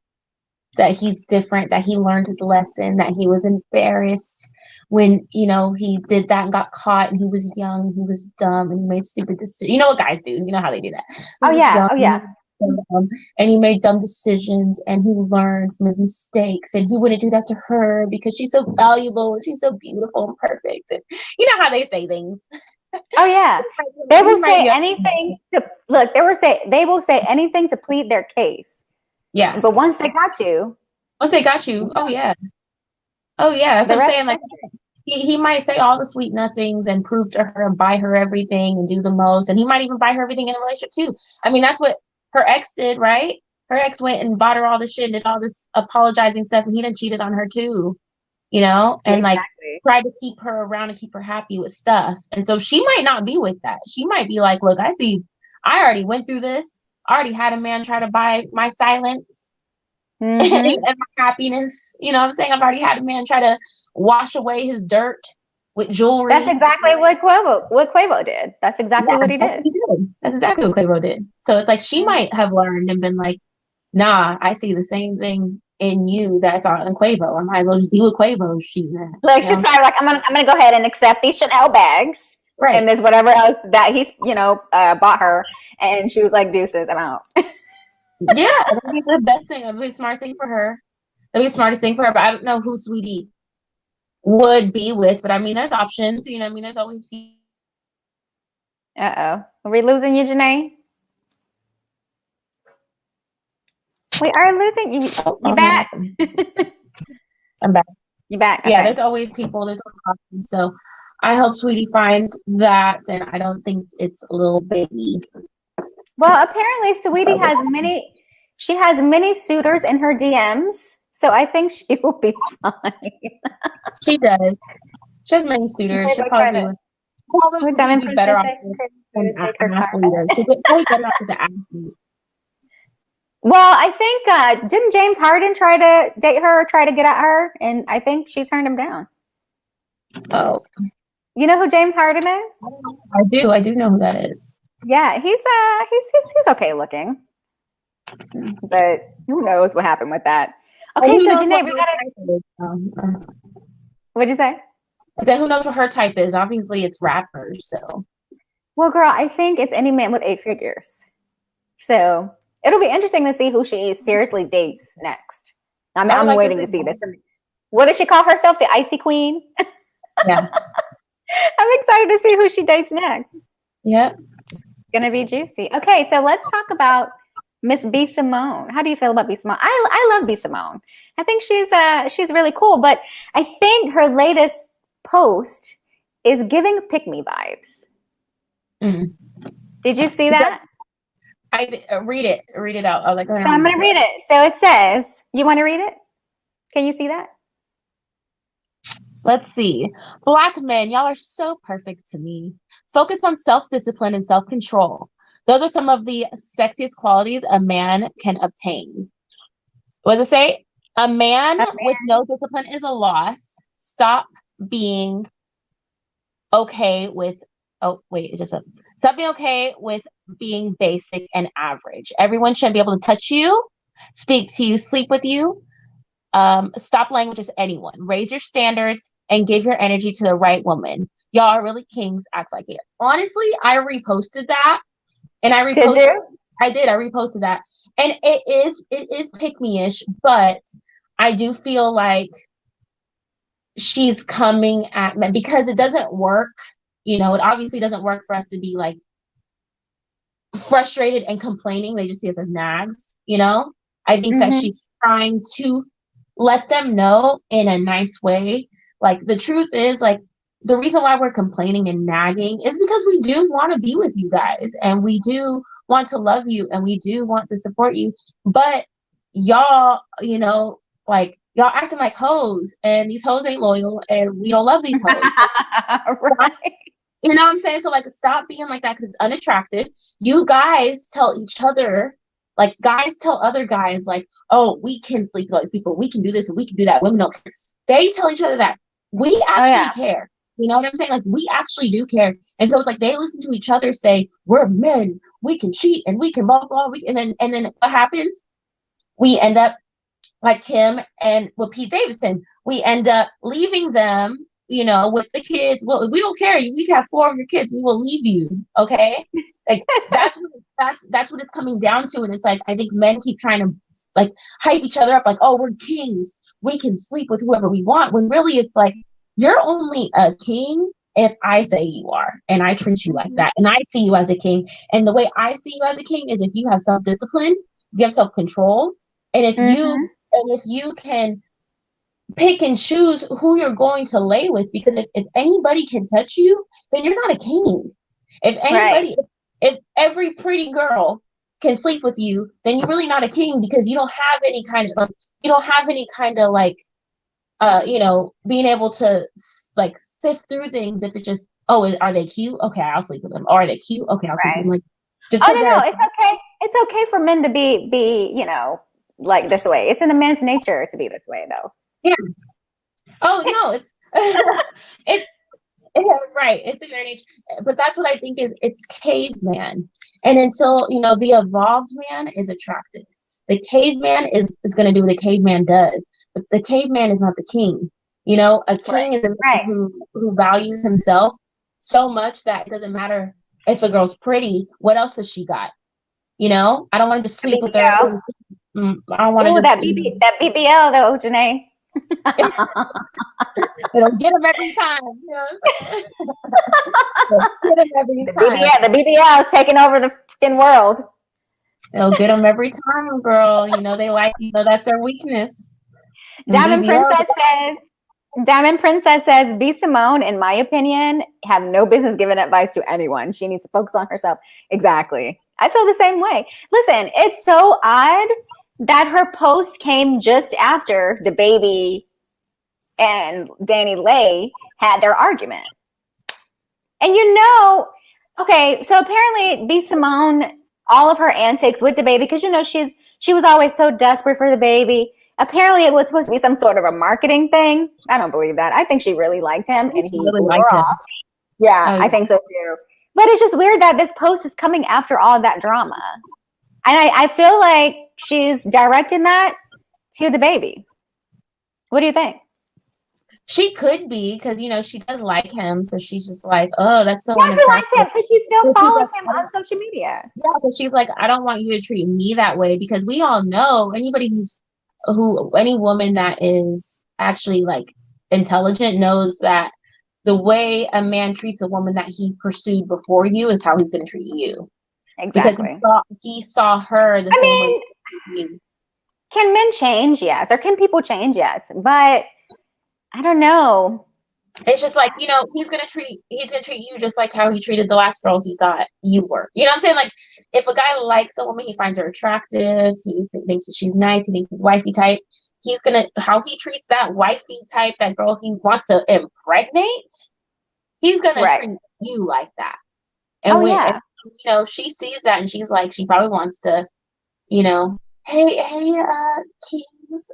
that he's different, that he learned his lesson, that he was embarrassed when, he did that and got caught and he was young, he was dumb and he made stupid decisions. You know what guys do, you know how they do that. Oh He was yeah. young Oh yeah. and he made dumb decisions and he learned from his mistakes and he wouldn't do that to her because she's so valuable and she's so beautiful and perfect. And you know how they say things. Oh yeah. They He will might say be anything to look. They will say anything to plead their case. yeah. But once they got you, Once they got you, oh yeah. Oh yeah. That's the what I'm rest saying. is Like history. he might say all the sweet nothings and prove to her and buy her everything and do the most. And he might even buy her everything in a relationship too. I mean, that's what her ex did, right? Her ex went and bought her all this shit and did all this apologizing stuff, and he done cheated on her too, and like Exactly. tried to keep her around and keep her happy with stuff. And so she might not be with that. She might be like, look, I see, I already went through this. I already had a man try to buy my silence and Mm-hmm. my happiness. You know what I'm saying? I've already had a man try to wash away his dirt with That's jewelry. exactly what Quavo did. That's exactly Yeah, what he that's did. what he did. That's exactly what Quavo did. So it's like she Mhm. might have learned and been like, nah, I see the same thing in you that I saw in Quavo. I might as well just be with Quavo. She, Like she's probably like, I'm gonna go ahead and accept these Chanel bags right. and there's whatever else that he's bought her, and she was like, deuces, I'm out. Yeah, that'd be the best thing. That'd be the smartest thing for her. That'd be the smartest thing for her. But I don't know who Saweetie would be with. But I mean, there's options. I mean, there's always people. Uh-oh. Are we losing you, Jenee? We are losing you. Oh, You what back? happened? I'm back. You back? Yeah, Okay. there's always people. There's always options. So I hope Saweetie finds that, and I don't think it's a little baby. Well, apparently Saweetie has many suitors in her DMs, so I think she will be fine. She does. She has many suitors. She'll Quavo tried to. We're done probably in be better off Princess with to an take her car athlete. back. She'll probably better off with the athlete. Well, I think didn't James Harden try to date her or try to get at her, and I think she turned him down. Oh, You know who James Harden is? I do. I do know who that is. Yeah, he's okay looking, but who knows what happened with that? Okay, Who so knows what Jenee, we her gotta. type is? What'd you say? I said, who knows what her type is? Obviously, it's rappers. So Well, girl, I think it's any man with 8 figures. So it'll be interesting to see who she seriously dates next. I would I'm like to waiting to see see that. this. What does she call herself? The Icy Queen? Yeah. I'm excited to see who she dates next. Yep. It's gonna be juicy. Okay, so let's talk about Miss B.Simone. How do you feel about B.Simone? I love B.Simone. I think she's really cool, but I think her latest post is giving pick me vibes. Mm. Did you see that? I read it. Read it out. I like. So I'm gonna read it. So it says, you want to read it? Can you see that? Let's see. Black men, y'all are so perfect to me. Focus on self-discipline and self-control. Those are some of the sexiest qualities a man can obtain. What does it say? A man Okay. with no discipline is a loss. Stop being okay with, oh, wait, it just said, stop being okay with being basic and average. Everyone should be able to touch you, speak to you, sleep with you. Stop language as anyone. Raise your standards and give your energy to the right woman. Y'all are really kings. Act like it. Honestly, I reposted that, and I Did reposted. you? I did. I reposted that, and it is pick me ish, but I do feel like she's coming at me because it doesn't work. It obviously doesn't work for us to be like frustrated and complaining. They just see us as nags. I think that Mm-hmm. she's trying to let them know in a nice way. Like the truth is, like, the reason why we're complaining and nagging is because we do want to be with you guys and we do want to love you and we do want to support you. But y'all, like y'all acting like hoes, and these hoes ain't loyal, and we don't love these hoes. Right. You know what I'm saying? So like, stop being like that because it's unattractive. You guys tell each other, Like guys tell other guys like, oh, we can sleep with other people, we can do this and we can do that. Women don't care. They tell each other that we actually care. You know what I'm saying? Like we actually do care. And so it's like they listen to each other say, we're men, we can cheat and we can blah blah. And then what happens? We end up like Kim and with Pete Davidson, we end up leaving them, you know, with the kids. Well, we don't care. We can have 4 of your kids. We will leave you. Okay. Like that's what it's coming down to. And it's like, I think men keep trying to like hype each other up. Like, oh, we're kings. We can sleep with whoever we want. When really it's like, you're only a king if I say you are, and I treat you like that. And I see you as a king. And the way I see you as a king is if you have self-discipline, you have self-control. And if you can pick and choose who you're going to lay with, because if anybody can touch you, then you're not a king. If anybody, if every pretty girl can sleep with you, then you're really not a king, because you don't have any kind of like, you know, being able to like sift through things. If it's just, oh, are they cute? Okay, I'll sleep with them. Or are they cute? Okay, I'll sleep with them. Like, just no, it's okay. It's okay for men to be, you know, like this way. It's in a man's nature to be this way, though. Yeah. Oh no, it's it's right. It's in their nature. But that's what I think is, it's caveman. And until, you know, the evolved man is attractive. The caveman is going to do what a caveman does. But the caveman is not the king. You know, a king is a man who values himself so much that it doesn't matter if a girl's pretty. What else has she got? You know, I don't want to just sleep with her. I don't want to just that BBL though, Jenee. It'll get them every time. You know what I'm saying? Get them every time. The BBL is taking over the freaking world. It'll get them every time, girl. You know, they like, you know, that's their weakness. Diamond Princess says, B.Simone, in my opinion, have no business giving advice to anyone. She needs to focus on herself. Exactly. I feel the same way. Listen, it's so odd that her post came just after the baby and Danny Lay had their argument. And you know, okay, so apparently B.Simone, all of her antics with the baby, because you know she was always so desperate for the baby. Apparently it was supposed to be some sort of a marketing thing. I don't believe that. I think she really liked him and he really blew her off. Yeah, I think so too. But it's just weird that this post is coming after all that drama. And I feel like she's directing that to the baby. What do you think? She could be, because, you know, she does like him. So she's just like, oh, that's so she likes him because she still follows him on social media. Yeah, because she's like, I don't want you to treat me that way, because we all know any woman that is actually like intelligent knows that the way a man treats a woman that he pursued before you is how he's going to treat you. Exactly. Because he saw her the same way as you. Can men change? Yes. Or can people change? Yes. But I don't know. It's just like, you know, he's gonna treat you just like how he treated the last girl he thought you were. You know what I'm saying? Like, if a guy likes a woman, he finds her attractive, he thinks that she's nice, he thinks he's wifey type, he's gonna, how he treats that wifey type, that girl he wants to impregnate, he's gonna treat you like that. And and, you know, she sees that and she's like, she probably wants to, you know, hey, kings,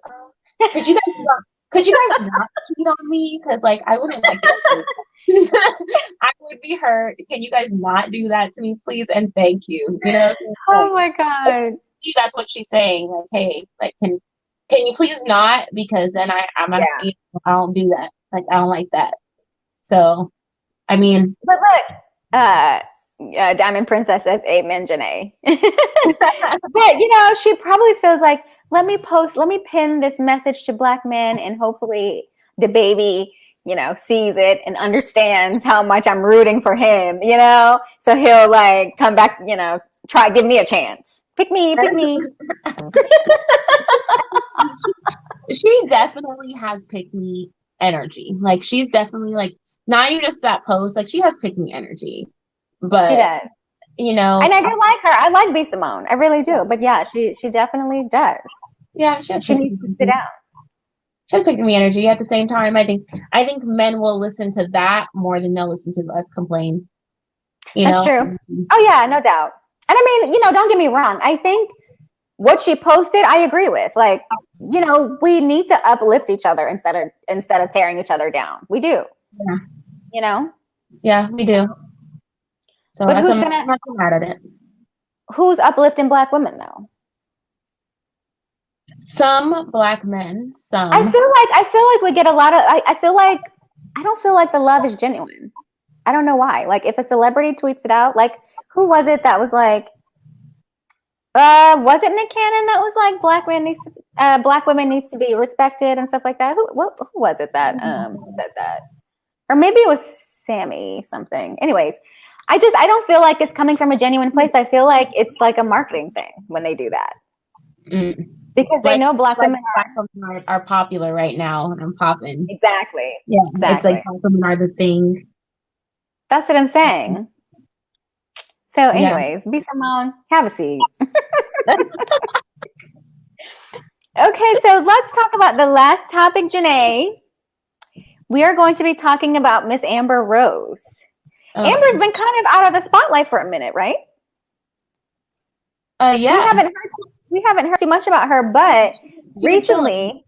could you guys not cheat on me? Because, like, I wouldn't like that. I would be hurt. Can you guys not do that to me, please? And thank you. You know? Oh my God. That's what she's saying. Like, hey, like, can you please not? Because then I'm not. Yeah. I don't do that. Like, I don't like that. So, I mean, but look, Diamond Princess says, "Amen, Jenee." But you know, she probably feels like, let me pin this message to Black men, and hopefully the baby, you know, sees it and understands how much I'm rooting for him, you know, so he'll like come back, you know, give me a chance. Pick me. She definitely has pick me energy. Like, she's definitely like, not even just that post, like, she has pick me energy. But she does. You know, and I do like her. I like B.Simone. I really do. But yeah, she definitely does. Yeah, she needs to sit down. She has pick me energy. At the same time, I think men will listen to that more than they'll listen to us complain. That's true. Oh yeah, no doubt. And I mean, you know, don't get me wrong. I think what she posted, I agree with. Like, you know, we need to uplift each other instead of tearing each other down. We do. Yeah. You know? Yeah, we do. So But I'm not mad at it. Who's uplifting Black women though? Some Black men, some. I feel like we get a lot of I don't feel like the love is genuine. I don't know why. Like if a celebrity tweets it out, like who was it that was like was it Nick Cannon that was like black women needs to be respected and stuff like that? Who was it that said that? Or maybe it was Sammy something. Anyways, I don't feel like it's coming from a genuine place. I feel like it's like a marketing thing when they do that. Because they know black women are popular right now and I'm popping. Exactly. Yeah. Exactly. It's like black women are the thing. That's what I'm saying. So anyways, B.Simone, have a seat. Okay, so let's talk about the last topic, Jenee. We are going to be talking about Miss Amber Rose. Amber's been kind of out of the spotlight for a minute, right? Yeah. We haven't heard too much about her, but recently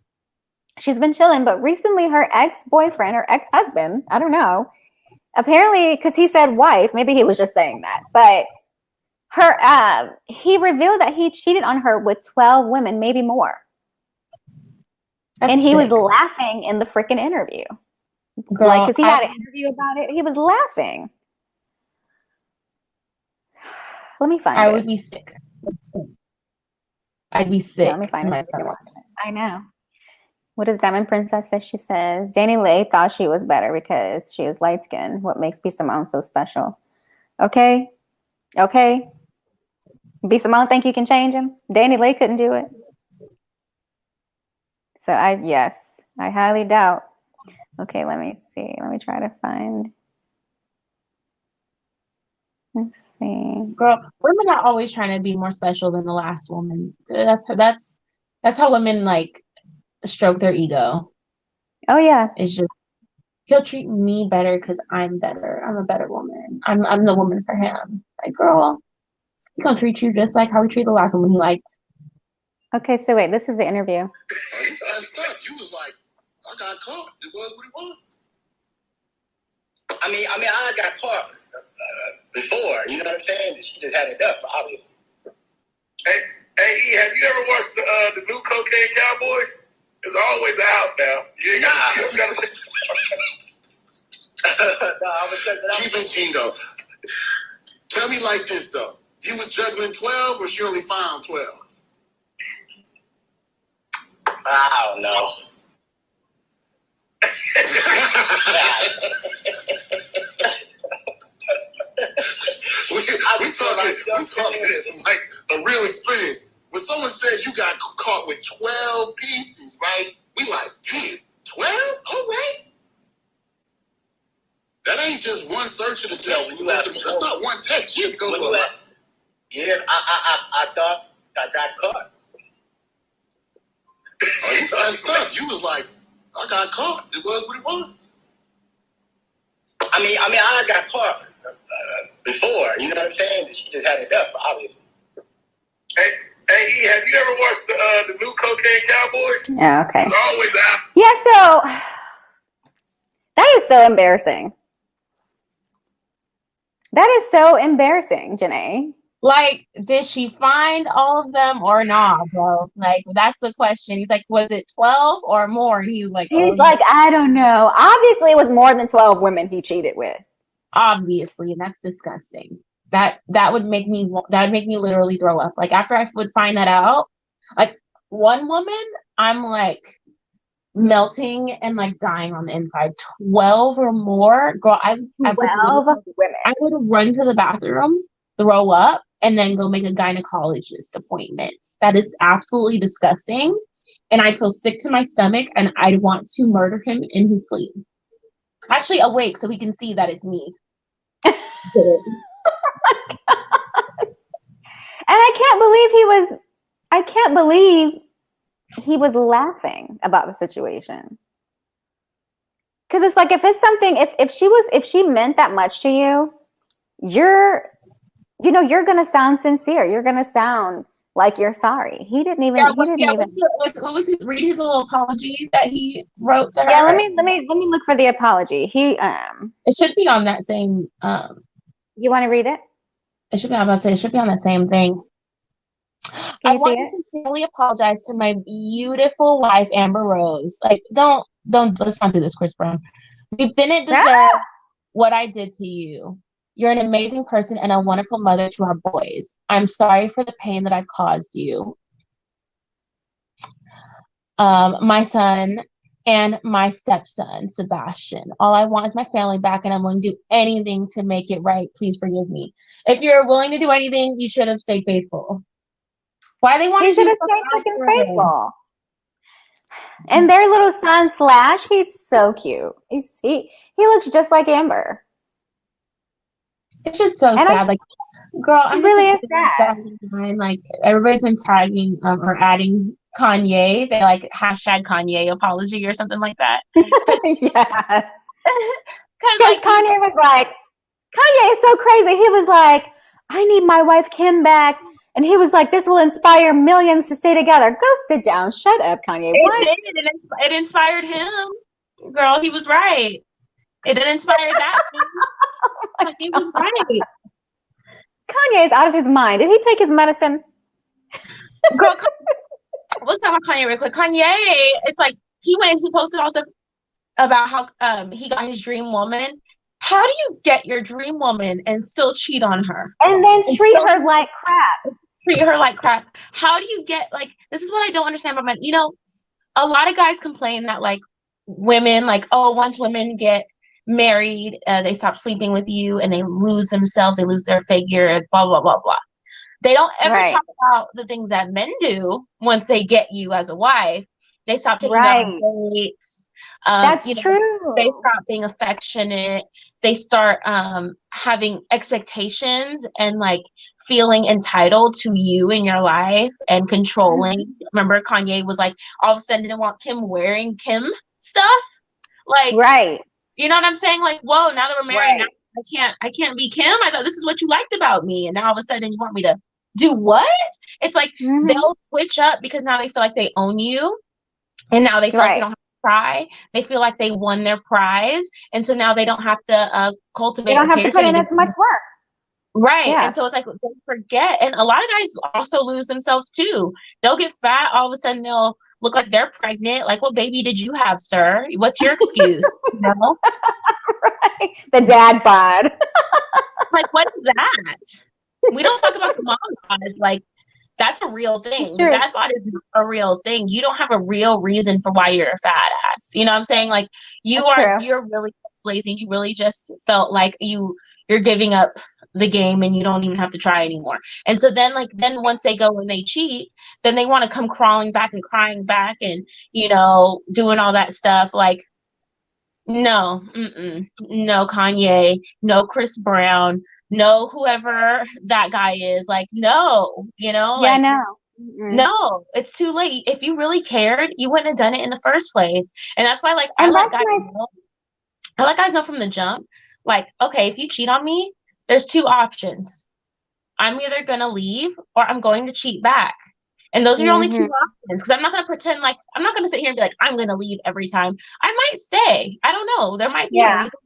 she's been chilling, but recently her ex-boyfriend or ex-husband, I don't know, apparently, because he said wife, maybe he was just saying that, but he revealed that he cheated on her with 12 women, maybe more. And he was laughing in the freaking interview. Girl, like, because he had an interview about it. He was laughing. Let me find it. I would be sick. I'd be sick. Yeah, let me find it. I know. What does Diamond Princess say? She says, Jenee thought she was better because she is light-skinned. What makes B.Simone so special? Okay. B.Simone think you can change him? Jenee couldn't do it. So I highly doubt. Okay, let me see. Let me try to find. Let's see. Girl, women are always trying to be more special than the last woman. That's how women like stroke their ego. Oh yeah. It's just he'll treat me better because I'm better. I'm a better woman. I'm the woman for him. Like, girl, he's gonna treat you just like how he treated the last woman he liked. Okay, so wait, this is the interview. You was like, I got caught. It was what it was. I mean, I got caught before. You know what I'm saying? She just had it up, obviously. Hey, E, have you ever watched the new Cocaine Cowboys? It's always out now. You ain't got No, I was checking out. Keep it Tito. Tell me like this though. You was juggling 12 or she only found 12? I don't know. we talking from like a real experience. When someone says you got caught with 12 pieces, right? We like, damn, 12? All right. That ain't just one search of the text. That's not one text. You have to go through a lot. Yeah, I thought I got caught. Oh, you fessed up. You was like, I got caught. It was what it was. I mean, I got caught before. You know what I'm saying? She just had it up, obviously. Hey, E, have you ever watched the new Cocaine Cowboys? Yeah, okay. It's always out. Yeah, so that is so embarrassing. That is so embarrassing, Jenee. Like, did she find all of them or not, bro? Like, that's the question. He's like, was it 12 or more? And he was like, I don't know. Obviously, it was more than 12 women he cheated with. Obviously, and that's disgusting. That would make me literally throw up. Like, after I would find that out, like one woman, I'm like melting and like dying on the inside. 12 or more, girl. I would run to the bathroom, throw up, and then go make a gynecologist appointment. That is absolutely disgusting. And I feel sick to my stomach and I'd want to murder him in his sleep. Actually awake so he can see that it's me. Oh my God. And I can't believe he was laughing about the situation. Cause it's like, if she meant that much to you, you're going to sound sincere. You're going to sound like you're sorry. He didn't even. What was his? Read his little apology that he wrote to her. Yeah, let me look for the apology. It should be on that same. You want to read it? It should be. I'm about to say it should be on that same thing. Can I you see want it? to sincerely apologize to my beautiful wife, Amber Rose. Like, don't. Let's not do this, Chris Brown. You didn't deserve what I did to you. You're an amazing person and a wonderful mother to our boys. I'm sorry for the pain that I've caused you. My son and my stepson, Sebastian. All I want is my family back, and I'm willing to do anything to make it right. Please forgive me. If you're willing to do anything, you should have stayed faithful. Why they want He to should do have stayed fucking faithful? faithful. And their little son Slash, he's so cute. He looks just like Amber. It's just so sad. Like, girl, I'm really just is sad. Like, everybody's been tagging or adding Kanye. They like hashtag Kanye apology or something like that. Yes. Because like, Kanye is so crazy. He was like, I need my wife Kim back. And he was like, this will inspire millions to stay together. Go sit down. Shut up, Kanye. It inspired him. Girl, he was right. It didn't inspire that. He was right. Kanye is out of his mind. Did he take his medicine? Girl, let's talk about Kanye real quick. Kanye, it's like he posted also about how he got his dream woman. How do you get your dream woman and still cheat on her? And then treat her like crap. Treat her like crap. How do you get, like, this is what I don't understand about men. You know, a lot of guys complain that, like, women, like, oh, once women get married, they stop sleeping with you and they lose themselves, they lose their figure, blah, blah, blah, blah. They don't ever talk about the things that men do once they get you as a wife. They stop taking you on dates. That's true. They stop being affectionate. They start having expectations and like feeling entitled to you in your life and controlling. Mm-hmm. Remember, Kanye was like, all of a sudden didn't want Kim wearing Kim stuff. Like, you know what I'm saying? Like, whoa, now that we're married, now I can't be Kim. I thought this is what you liked about me. And now all of a sudden you want me to do what? It's like they'll switch up because now they feel like they own you. And now they feel like they don't have to try. They feel like they won their prize. And so now they don't have to cultivate. They don't have to put in as much work. Right. Yeah. And so it's like they forget. And a lot of guys also lose themselves too. They'll get fat. All of a sudden they'll look like they're pregnant. Like, what baby did you have, sir? What's your excuse? You know? The dad bod. Like, what is that? We don't talk about the mom bod. Like, that's a real thing. Dad bod is a real thing. You don't have a real reason for why you're a fat ass. You know what I'm saying? Like, you're really lazy. You really just felt like you're giving up the game and you don't even have to try anymore. And so then once they go and they cheat, then they want to come crawling back and crying back and, you know, doing all that stuff. Like, no, no Kanye, no Chris Brown, no whoever that guy is. Like, no, you know? Yeah, like, no. No, it's too late. If you really cared, you wouldn't have done it in the first place. And that's why, like, I let guys know from the jump, like, okay, if you cheat on me, there's two options. I'm either going to leave or I'm going to cheat back. And those are your only two options. Because I'm not going to pretend like, I'm not going to sit here and be like, I'm going to leave every time. I might stay. I don't know. There might be a reason.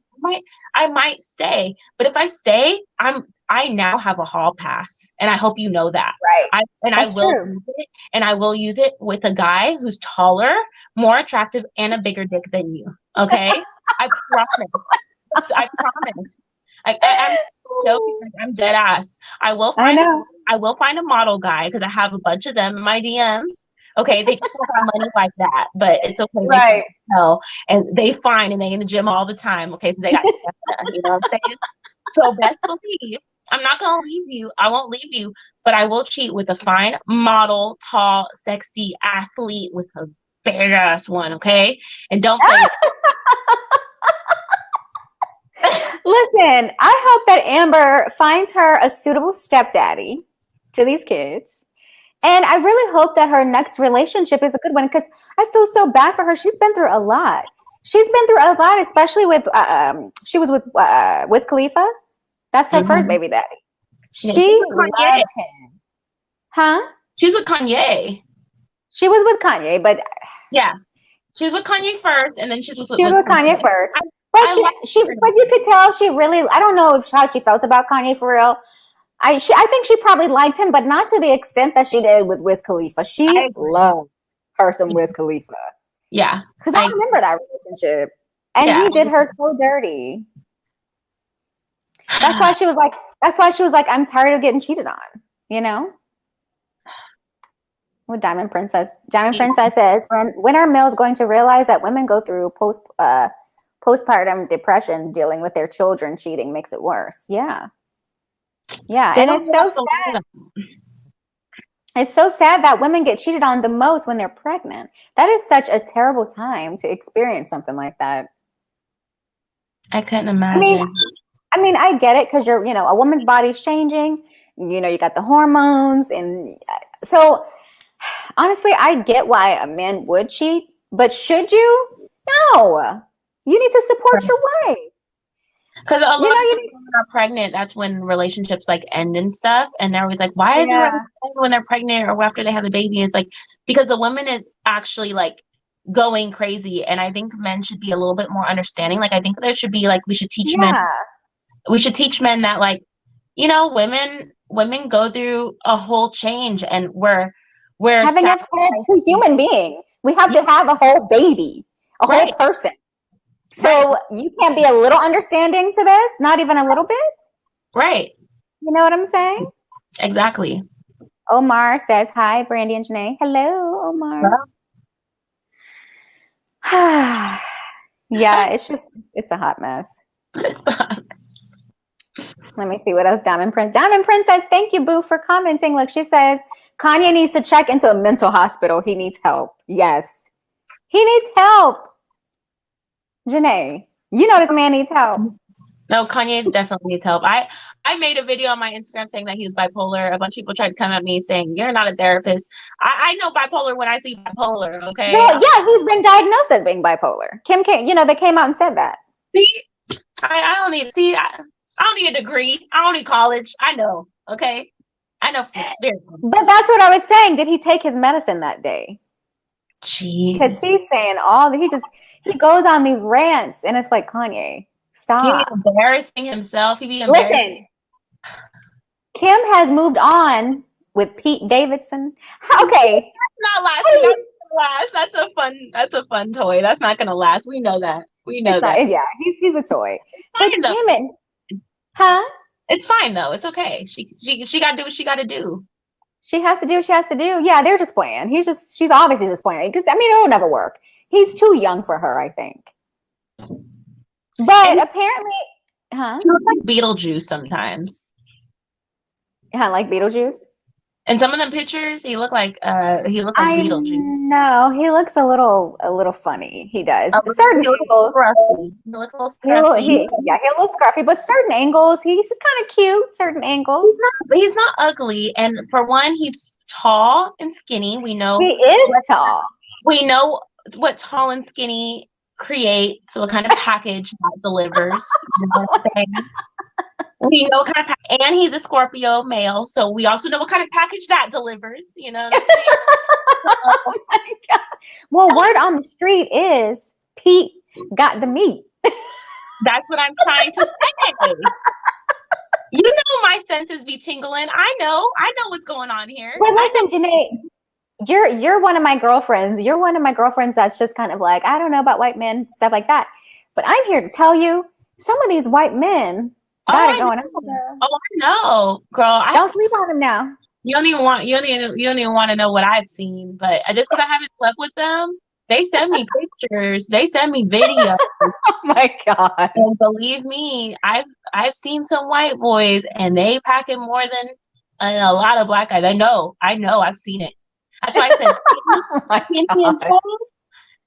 I might stay. But if I stay, I now have a hall pass. And I hope you know that. Right. I will use it. And I will use it with a guy who's taller, more attractive, and a bigger dick than you. Okay? I promise. I promise. I'm joking. I'm dead ass. I will find a model guy because I have a bunch of them in my DMs. Okay, they just don't have money like that, but it's okay. Right. And they fine and they in the gym all the time. Okay, so they got you know what I'm saying? So best believe I'm not gonna leave you. I won't leave you, but I will cheat with a fine model, tall, sexy athlete with a big ass one. Okay, and don't play. Listen, I hope that Amber finds her a suitable stepdaddy to these kids. And I really hope that her next relationship is a good one because I feel so bad for her. She's been through a lot. Especially with, she was with Wiz Khalifa. That's her first baby daddy. She loved him. Huh? She's with Kanye. She was with Kanye, but Yeah. She was with Kanye first, and then she was with Kanye first. But but you could tell she really, I don't know how she felt about Kanye for real. I think she probably liked him, but not to the extent that she did with Wiz Khalifa. She loved her some Wiz Khalifa. Yeah. Because I remember that relationship. And he did her so dirty. That's why she was like, I'm tired of getting cheated on, you know? What Diamond Princess says, when are males going to realize that women go through postpartum depression dealing with their children cheating makes it worse? Yeah. And it's so sad. It's so sad that women get cheated on the most when they're pregnant. That is such a terrible time to experience something like that. I couldn't imagine. I mean, I get it because you're, a woman's body's changing. You got the hormones. And so, honestly, I get why a man would cheat. But should you? No. You need to support your wife. Because a lot of times when women are pregnant, that's when relationships like end and stuff. And they're always like, why is it when they're pregnant or after they have the baby? And it's like, because the woman is actually like going crazy. And I think men should be a little bit more understanding. Like, I think there should be like, we should teach men that like, women go through a whole change, and we're having a whole human being. We have to have a whole baby, a whole person. So you can't be a little understanding to this, not even a little bit. Right. You know what I'm saying? Exactly. Omar says, hi, Brandy and Jenee. Hello, Omar. Yeah, it's a hot mess. Let me see what else Diamond Prince says, thank you, boo, for commenting. Look, she says, Kanye needs to check into a mental hospital. He needs help. Yes. He needs help. Jenee, this man needs help. No, Kanye definitely needs help. I made a video on my Instagram saying that he was bipolar. A bunch of people tried to come at me saying, you're not a therapist. I know bipolar when I see bipolar, okay? Well, yeah, he's been diagnosed as being bipolar. Kim, they came out and said that. See, I don't need a degree. I don't need college. I know, okay? I know from experience. But that's what I was saying. Did he take his medicine that day? Jeez. Because he's saying he goes on these rants, and it's like, Kanye, stop. He's embarrassing himself. Listen, Kim has moved on with Pete Davidson. Okay. That's not last. That's a fun toy. That's not gonna last. We know that. Yeah, he's a toy. But damn it. Huh? It's fine though. It's okay. She gotta do what she gotta do. She has to do what she has to do. Yeah, they're just playing. She's obviously just playing. Because it'll never work. He's too young for her, I think. But apparently, he looks like Beetlejuice sometimes. Like Beetlejuice? In some of them pictures, he looked like Beetlejuice. No, he looks a little funny. He does. Certain angles. He looks a little scruffy. He a little scruffy, but certain angles, he's kind of cute. Certain angles. He's not ugly. And for one, he's tall and skinny. We know he is tall. We know what tall and skinny creates, so what kind of package that delivers. You know what I'm saying? We know what kind of and he's a Scorpio male, so we also know what kind of package that delivers. You know what I'm saying? Oh my God. Well, word on the street is Pete got the meat. That's what I'm trying to say. You know my senses be tingling. I know what's going on here. Well, listen, Jenee, you're one of my girlfriends. You're one of my girlfriends that's just kind of like, I don't know about white men, stuff like that. But I'm here to tell you, some of these white men got it going on. Oh, I know, girl. Don't sleep on them now. You don't even want to know what I've seen, but just because I haven't slept with them, they send me pictures, they send me videos. Oh my God! And believe me, I've seen some white boys, and they packing more than a lot of black guys. I know, I've seen it. That's why I said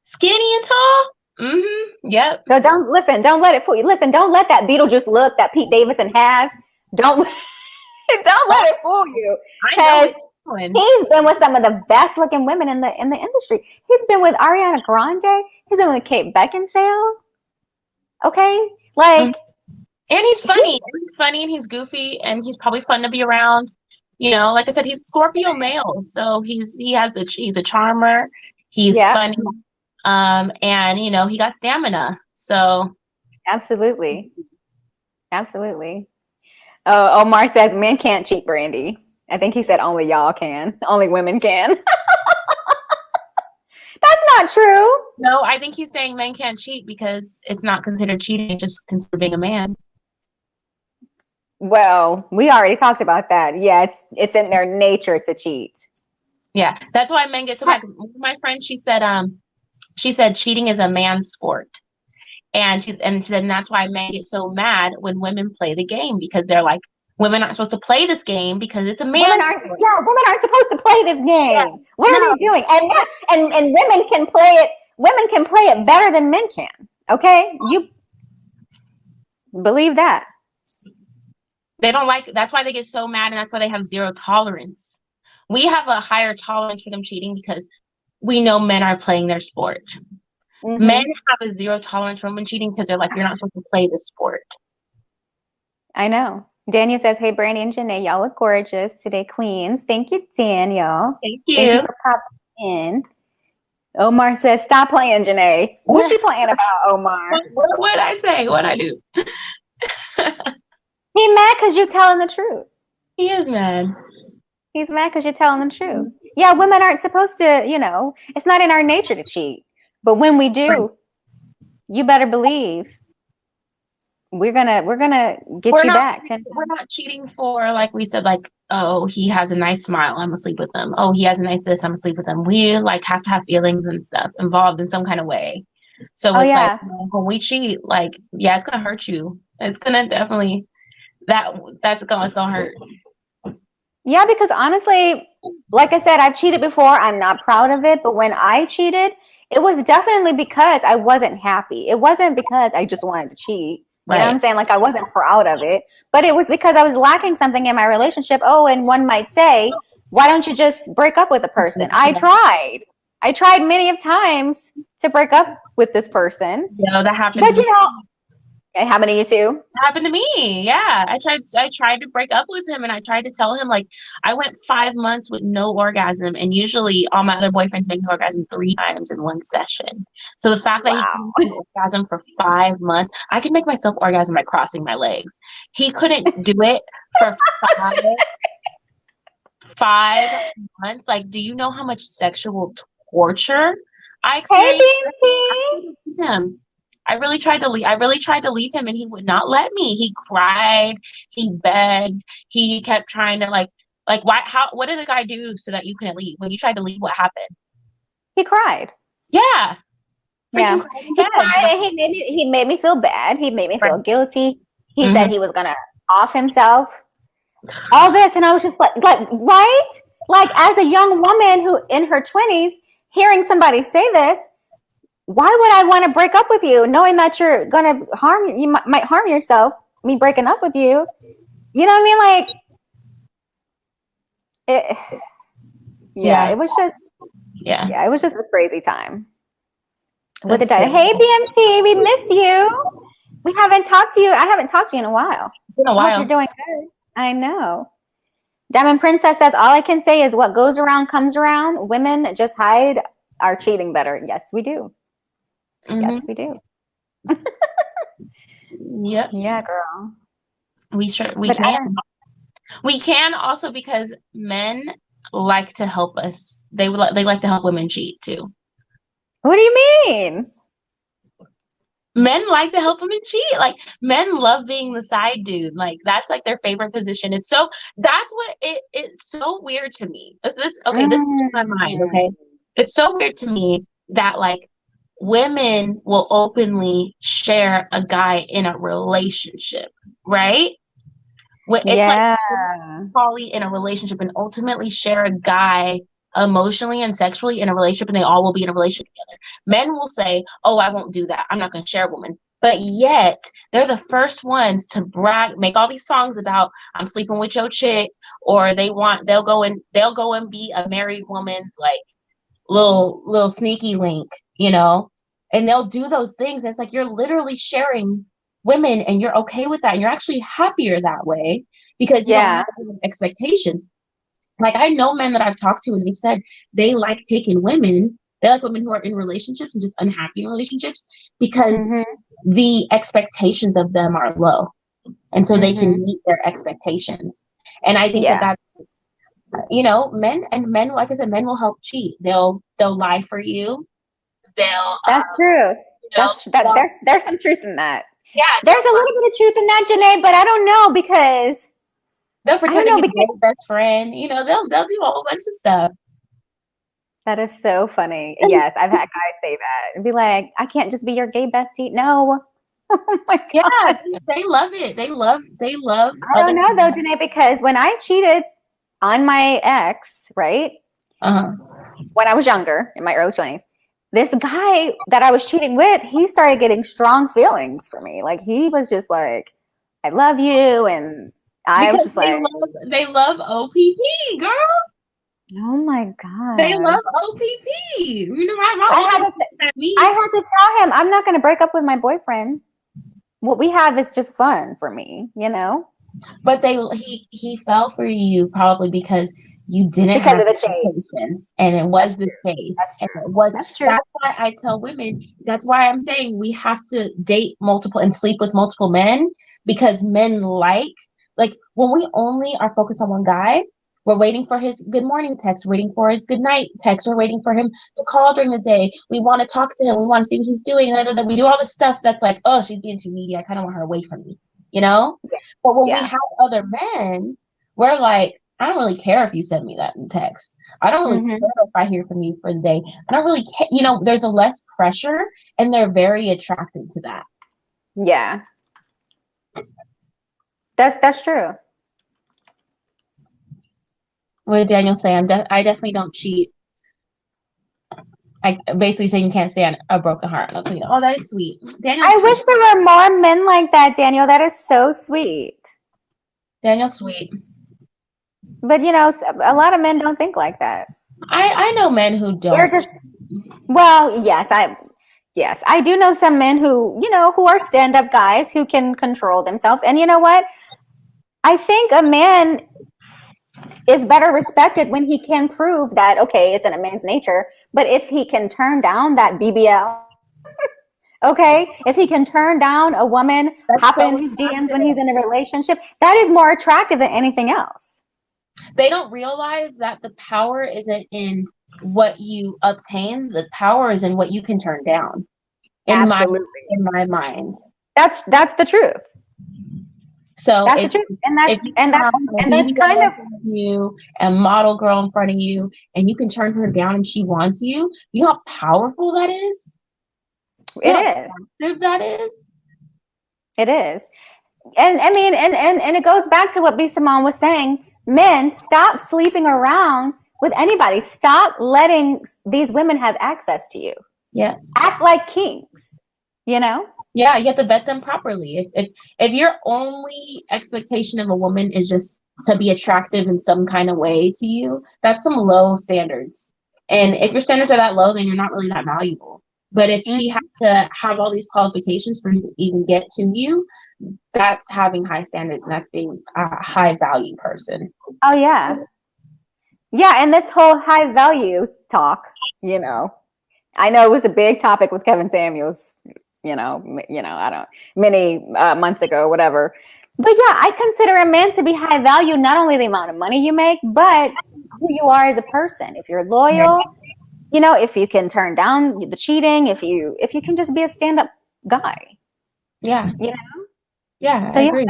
skinny and tall. Mm-hmm. Yep. So don't let it fool you. Listen, don't let that Beetlejuice look that Pete Davidson has. Don't let it fool you. I know. He's been with some of the best looking women in the industry. He's been with Ariana Grande. He's been with Kate Beckinsale. Okay, like, and he's funny. He's funny and he's goofy and he's probably fun to be around. You know, like I said, he's a Scorpio male, so he's a charmer. He's funny, and you know, he got stamina. So Absolutely. Absolutely. Oh, Omar says men can't cheat, Brandy. I think he said only y'all can. Only women can. That's not true. no, I think he's saying men can't cheat because it's not considered cheating; it's just considered being a man. Well, we already talked about that. Yeah, it's in their nature to cheat. Yeah, that's why men get so mad. My friend, she said cheating is a man's sport. And she said, and that's why men get so mad when women play the game, because they're like, women aren't supposed to play this game because it's a man's sport. Yeah, women aren't supposed to play this game. Yeah. What are they doing? And women can play it. Women can play it better than men can. Okay, you believe that? They don't like. That's why they get so mad, and that's why they have zero tolerance. We have a higher tolerance for them cheating because we know men are playing their sport. Mm-hmm. Men have a zero tolerance for women cheating because they're like, you're not supposed to play this sport. I know. Daniel says, hey, Brandy and Jenee, y'all look gorgeous today, queens. Thank you, Daniel. Thank you. Thank you for popping in. Omar says, stop playing, Jenee. What's she playing about, Omar? What did I say? What did I do? He mad because you're telling the truth. He is mad. He's mad because you're telling the truth. Yeah, women aren't supposed to, you know, it's not in our nature to cheat. But when we do, you better believe we're gonna get you back. We're not cheating for, like we said, like, oh, he has a nice smile, I'm gonna sleep with him. Oh, he has a nice this, I'm gonna sleep with him. We like have to have feelings and stuff involved in some kind of way. So it's like, you know, when we cheat, like, yeah, it's gonna hurt you. It's gonna definitely it's gonna hurt. Yeah, because honestly, like I said, I've cheated before. I'm not proud of it, but when I cheated, it was definitely because I wasn't happy. It wasn't because I just wanted to cheat. You know what I'm saying? Like, I wasn't proud of it, but it was because I was lacking something in my relationship. Oh, and one might say, why don't you just break up with a person? I tried many of times to break up with this person. You know, that happened. But, you know, it happened to you too? It happened to me. Yeah. I tried to break up with him, and I tried to tell him, like, I went 5 months with no orgasm, and usually all my other boyfriends make me orgasm 3 times in one session. So the fact that he couldn't make me orgasm for 5 months, I could make myself orgasm by crossing my legs. He couldn't do it for 5 months. Like, do you know how much sexual torture I experienced with him? I really tried to leave him, and he would not let me. He cried, he begged, he kept trying to like what did the guy do so that you couldn't leave? When you tried to leave, what happened? He cried. Yeah. Yeah. He cried, and he made me feel bad. He made me feel guilty. He said he was gonna off himself. All this, and I was just like right? Like, as a young woman who in her 20s, hearing somebody say this, why would I want to break up with you, knowing that you're gonna you might harm yourself? Me breaking up with you, you know what I mean? Like, it was just, it was just a crazy time. With the hey BMT, we miss you. We haven't talked to you. I haven't talked to you in a while. It's been a while. You're doing good. I know. Diamond Princess says, all I can say is what goes around comes around. Women just hide our cheating better. Yes, we do. Yes, we do. Yep. Yeah, girl. We can. We can also, because men like to help us. They like to help women cheat too. What do you mean? Men like to help women cheat. Like, men love being the side dude. Like, that's like their favorite position. That's what it's so weird to me. This is my mind. Okay, it's so weird to me that, like, women will openly share a guy in a relationship, right? It's like poly in a relationship and ultimately share a guy emotionally and sexually in a relationship, and they all will be in a relationship together. Men will say, oh, I won't do that. I'm not going to share a woman. But yet they're the first ones to brag, make all these songs about I'm sleeping with your chick, or they'll go and be a married woman's like little sneaky link, you know, and they'll do those things. And it's like, you're literally sharing women, and you're okay with that. And you're actually happier that way because you don't have expectations. Like, I know men that I've talked to, and they've said they like taking women. They like women who are in relationships and just unhappy in relationships because the expectations of them are low. And so they can meet their expectations. And I think that that's, you know, men, like I said, men will help cheat. They'll lie for you. That's true. You know, There's some truth in that. yeah, There's a little bit of truth in that, Jenee, but I don't know because they'll pretend to be their best friend. You know, they'll do a whole bunch of stuff. That is so funny. Yes, I've had guys say that and be like, I can't just be your gay bestie. No. Oh my God. Yeah, they love it. They love. I don't know though, Jenee, because when I cheated on my ex, right? When I was younger, in my early 20s, this guy that I was cheating with, he started getting strong feelings for me. Like he was just like, I love you. And I was just like, they love OPP, girl. Oh my God. They love OPP. You know, I had to tell him I'm not going to break up with my boyfriend. What we have is just fun for me, you know? But he fell for you probably because you didn't have of the chase. And it was the chase. That's true. And it was, That's true. That's why I tell women, that's why I'm saying we have to date multiple and sleep with multiple men, because men like when we only are focused on one guy, we're waiting for his good morning text, waiting for his good night text, we're waiting for him to call during the day. We want to talk to him. We want to see what he's doing. We do all the stuff that's like, oh, she's being too needy. I kind of want her away from me, you know? Yeah. But when we have other men, we're like, I don't really care if you send me that in text. I don't really care if I hear from you for the day. I don't really care. You know, there's a less pressure, and they're very attracted to that. Yeah. That's true. What did Daniel say? I definitely don't cheat. I basically saying you can't stay on a broken heart. Oh, that is sweet. Daniel's I wish there were more men like that, Daniel. That is so sweet. Daniel's sweet. But, you know, a lot of men don't think like that. I know men who don't. They're just, well, yes, I do know some men who, you know, who are stand-up guys who can control themselves. And you know what? I think a man is better respected when he can prove that, okay, it's in a man's nature. But if he can turn down that BBL, okay, if he can turn down a woman hopping in his DMs when he's in a relationship, that is more attractive than anything else. They don't realize that the power isn't in what you obtain. The power is in what you can turn down. Absolutely. In my mind. That's the truth. So that's the truth. And that's kind of you, a model girl in front of you, and you can turn her down and she wants you. You know how powerful that is? It is. That is. It is. And I mean, and it goes back to what B.Simone was saying. Men, stop sleeping around with anybody. Stop letting these women have access to you. Yeah. Act like kings, you know? Yeah, you have to vet them properly. If your only expectation of a woman is just to be attractive in some kind of way to you, that's some low standards. And if your standards are that low, then you're not really that valuable. But if she has to have all these qualifications for you to even get to you, that's having high standards, and that's being a high value person. Oh, yeah. Yeah, and this whole high value talk, you know, I know it was a big topic with Kevin Samuels, you know, I don't, many months ago, whatever. But yeah, I consider a man to be high value, not only the amount of money you make, but who you are as a person. If you're loyal, you know, if you can turn down the cheating, if you can just be a stand-up guy. Yeah. You know? Yeah, so I agree.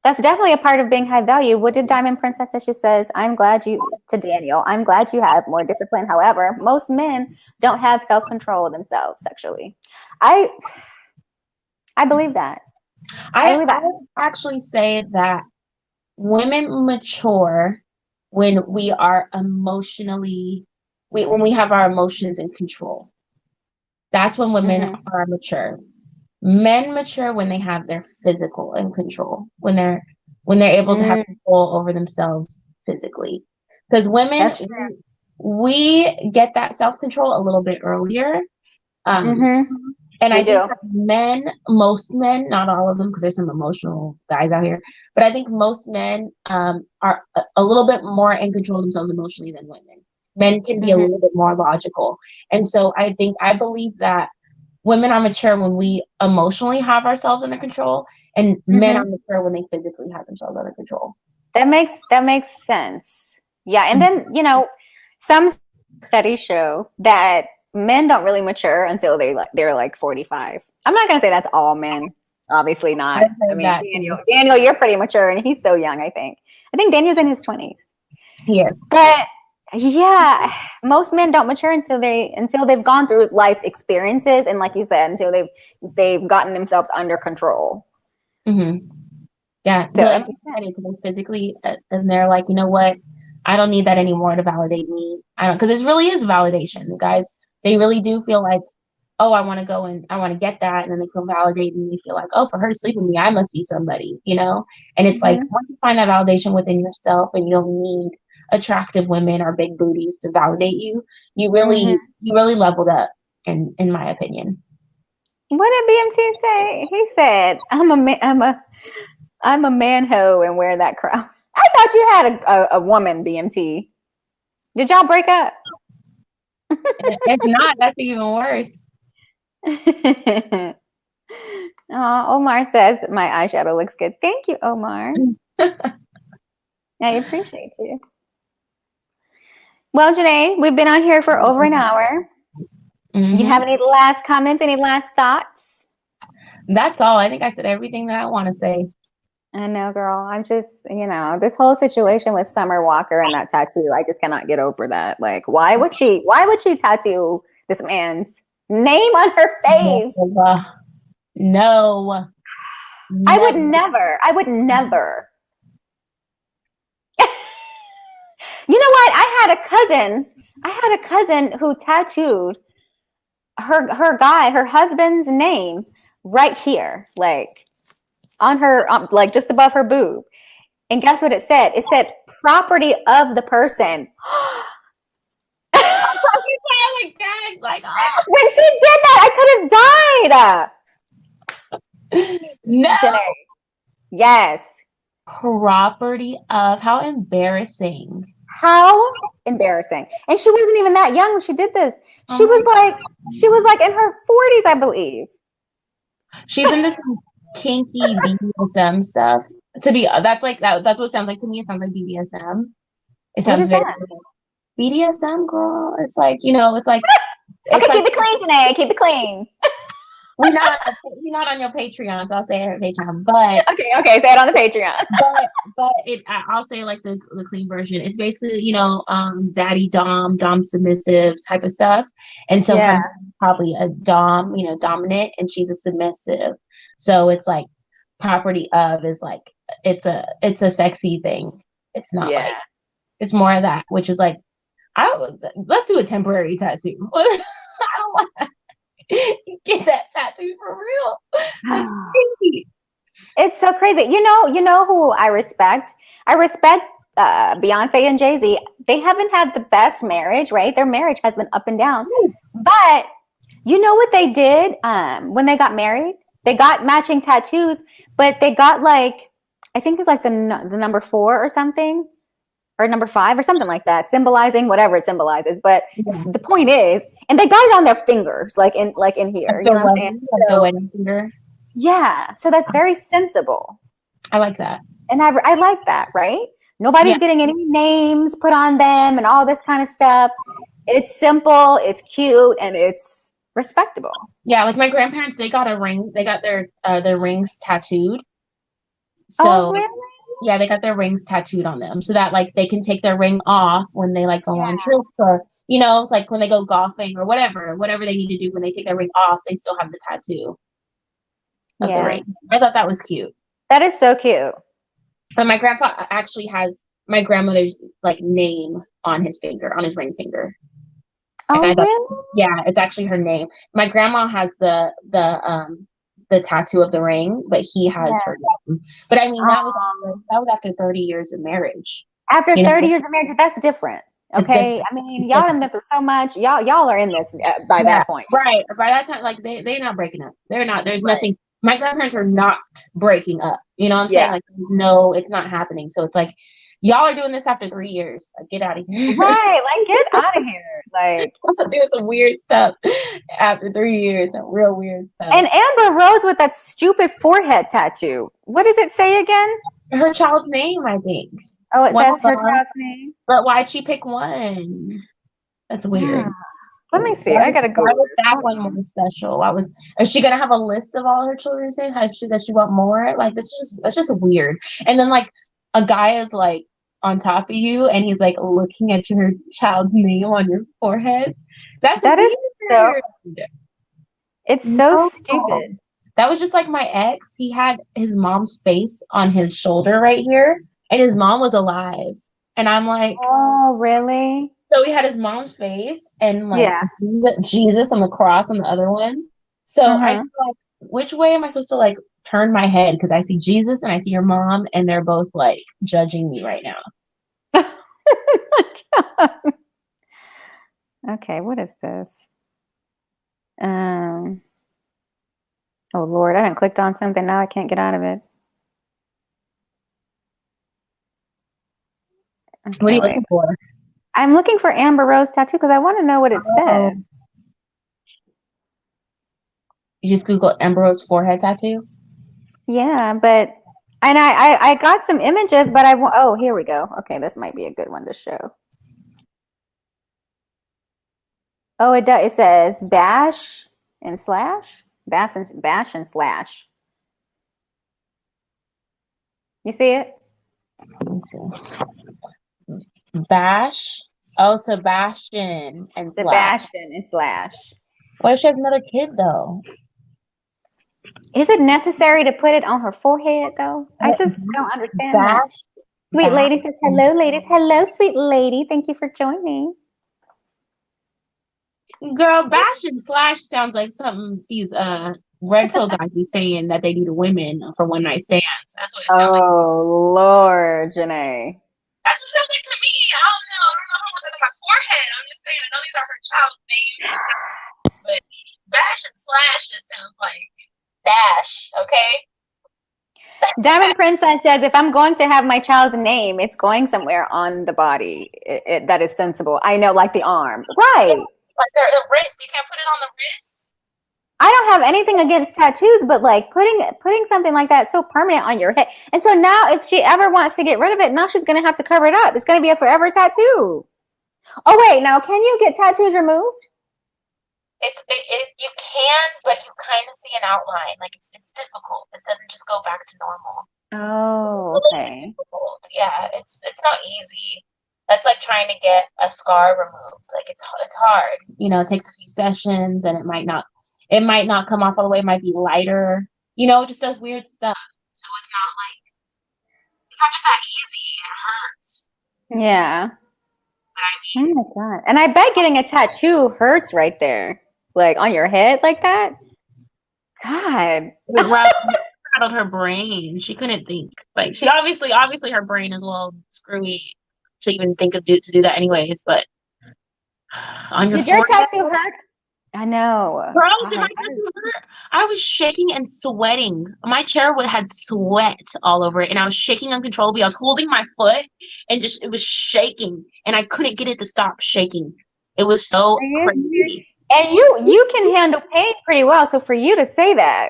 That's definitely a part of being high value. What did Diamond Princess say? She says, I'm glad you have more discipline. However, most men don't have self-control of themselves sexually. I believe that. I would actually say that women mature when we are emotionally, when we have our emotions in control. That's when women are mature. Men mature when they have their physical in control, when they're able to have control over themselves physically. Because women, we get that self-control a little bit earlier. And We I think do. that men, most men, not all of them, because there's some emotional guys out here, but I think most men are a little bit more in control of themselves emotionally than women. Men can be a Mhm. little bit more logical. And so I believe that women are mature when we emotionally have ourselves under control, and men are Mhm. mature when they physically have themselves under control. That makes sense. Yeah, and then, some studies show that men don't really mature until they're like 45. I'm not gonna say that's all men. Obviously not. I've I heard mean, that too. Daniel, you're pretty mature, and he's so young. I think. Daniel's in his 20s. Yes. But yeah, most men don't mature until they've gone through life experiences, and like you said, until they've gotten themselves under control. Mm-hmm. Yeah, So until that like makes sense. until they physically, and they're like, you know what, I don't need that anymore to validate me. I don't, because it really is validation. The guys, they really do feel like, oh, I want to go and I want to get that, and then they feel validated and they feel like, oh, for her to sleep with me, I must be somebody, you know. And it's like Hmm. once you find that validation within yourself, and you don't need attractive women or big booties to validate you, Hmm. you really leveled up, in my opinion. What did BMT say? He said, I'm a man hoe and wear that crown." I thought you had a woman, BMT. Did y'all break up? If not, that's even worse. Omar says that my eyeshadow looks good. Thank you, Omar. I appreciate you. Well, Jenee, we've been on here for over an hour. You have Hmm. any last comments, any last thoughts? That's all. I think I said everything that I want to say. I know, girl. I'm just, this whole situation with Summer Walker and that tattoo, I just cannot get over that. Like, why would she tattoo this man's name on her face? No, I would never. never. I would never. You know what? I had a cousin who tattooed her husband's name right here, like on her, like just above her boob. And guess what it said? It said property of the person. Like, oh. When she did that, I could have died. No. Jenee. Yes. Property of, how embarrassing. How embarrassing. And she wasn't even that young when she did this. Oh She my was like, she was like in her 40s, I believe. She's into some kinky BDSM stuff. That's like that. That's what it sounds like to me. It sounds like BDSM. It What sounds is very that? BDSM, girl. It's like, it's like Okay, it's keep like it clean, Jenee. Keep it clean. we're not on your Patreon, so I'll say it on Patreon. But Okay, say it on the Patreon. I'll say like the clean version. It's basically, daddy dom submissive type of stuff. And so her Yeah. mom's probably a dom, dominant, and she's a submissive. So it's like property of is like it's a sexy thing. It's not like Yeah. it's more of that, which is like let's do a temporary tattoo. I don't want to get that tattoo for real. That's crazy. It's so crazy. You know who I respect? I respect Beyonce and Jay-Z. They haven't had the best marriage, right? Their marriage has been up and down. But you know what they did when they got married? They got matching tattoos, but they got like, I think it's like the number 4 or something, or number 5 or something like that, symbolizing whatever it symbolizes. But Yeah. the point is, and they got it on their fingers, like in here. Like You know what I'm saying? the So wedding finger. yeah, so that's very sensible. I like that. And I like that, right? Nobody's Yeah. getting any names put on them and all this kind of stuff. It's simple, it's cute, and it's respectable. Yeah, like my grandparents, they got a ring. They got their rings tattooed. Oh, So really? yeah, they got their rings tattooed on them so that like they can take their ring off when they like go Yeah. on trips, or it's like when they go golfing or whatever they need to do. When they take their ring off, they still have the tattoo of the Yeah. ring. I thought that was cute. That is so cute. And my grandpa actually has my grandmother's like name on his finger, on his ring finger. And Oh, I thought, really? yeah, it's actually her name. My grandma has the tattoo of the ring, but he has Yeah. her name. But I mean, that was Um, after 30 years of marriage. After You 30 know? years of marriage, that's different. Okay, I mean, y'all have been through so much. Y'all are in this by that point, right? By that time, like they're not breaking up. They're not. There's right? nothing. My grandparents are not breaking up. You know what I'm saying? Yeah, Like, there's no, it's not happening. So it's like, y'all are doing this after 3 years. Like, get out of here. right. Like, get out of here. Like, Doing some weird stuff after 3 years. Some real weird stuff. and Amber Rose with that stupid forehead tattoo. What does it say again? Her child's name, I think. Oh, it One says of her them. child's name. But why'd she pick one? That's weird. Yeah. Let me see. I gotta go. Why was that one more special? Is she gonna have a list of all her children's names? Does she want more? Like, that's just weird. And then like a guy is like on top of you and he's like looking at your child's name on your forehead. That Is so. weird. It's so No. stupid. That was just like my ex. He had his mom's face on his shoulder right here, and his mom was alive. And I'm like, Oh, really? so he had his mom's face and like Yeah. Jesus on the cross on the other one. So I feel like, which way am I supposed to like turn my head? Because I see Jesus and I see your mom, and they're both like judging me right now. Okay, what is this? Oh Lord, I done clicked on something. Now I can't get out of it. Okay, What are you looking for? I'm looking for Amber Rose tattoo because I want to know what it says. You just Google Amber Rose forehead tattoo? Yeah, but and I got some images, but oh, here we go. Okay, this might be a good one to show. Oh, it does. It says bash and slash. Bash and slash. You see it? Let me see. Bash. Oh, Sebastian and slash. Sebastian and slash. What if she has another kid though? Is it necessary to put it on her forehead though? I just don't understand that. Sweet lady says hello, ladies. Hello, sweet lady. Thank you for joining. Girl, bash and slash sounds like something these red pill guys be saying that they do to women for one night stands. That's what it sounds like. Oh Lord, Jenee. That's what it sounds like to me. I don't know how I want that on my forehead. I'm just saying, I know these are her child's names, but bash and slash just sounds like dash, okay? Diamond Princess says, if I'm going to have my child's name, it's going somewhere on the body that is sensible. I know, like the arm. Right. Like the wrist. You can't put it on the wrist. I don't have anything against tattoos, but like putting something like that so permanent on your head. And so now if she ever wants to get rid of it, now she's going to have to cover it up. It's going to be a forever tattoo. Oh, wait. Now, can you get tattoos removed? You can, but you kind of see an outline. Like it's difficult. It doesn't just go back to normal. Oh, okay. Difficult. Yeah, it's not easy. That's like trying to get a scar removed. Like it's hard. You know, it takes a few sessions, and it might not come off all the way. It might be lighter. You know, it just does weird stuff. So it's not just that easy. It hurts. Yeah. But I mean, Oh my God. And I bet getting a tattoo hurts right there. Like on your head like that. God. it rattled her brain. She couldn't think. Like she obviously her brain is a little screwy to even think of to do that anyways. But on your Did your forehead, tattoo hurt? I know. bro, did my tattoo hurt? I was shaking and sweating. My chair had sweat all over it, and I was shaking uncontrollably. I was holding my foot, and it was shaking, and I couldn't get it to stop shaking. It was so crazy. And you can handle pain pretty well. So for you to say that,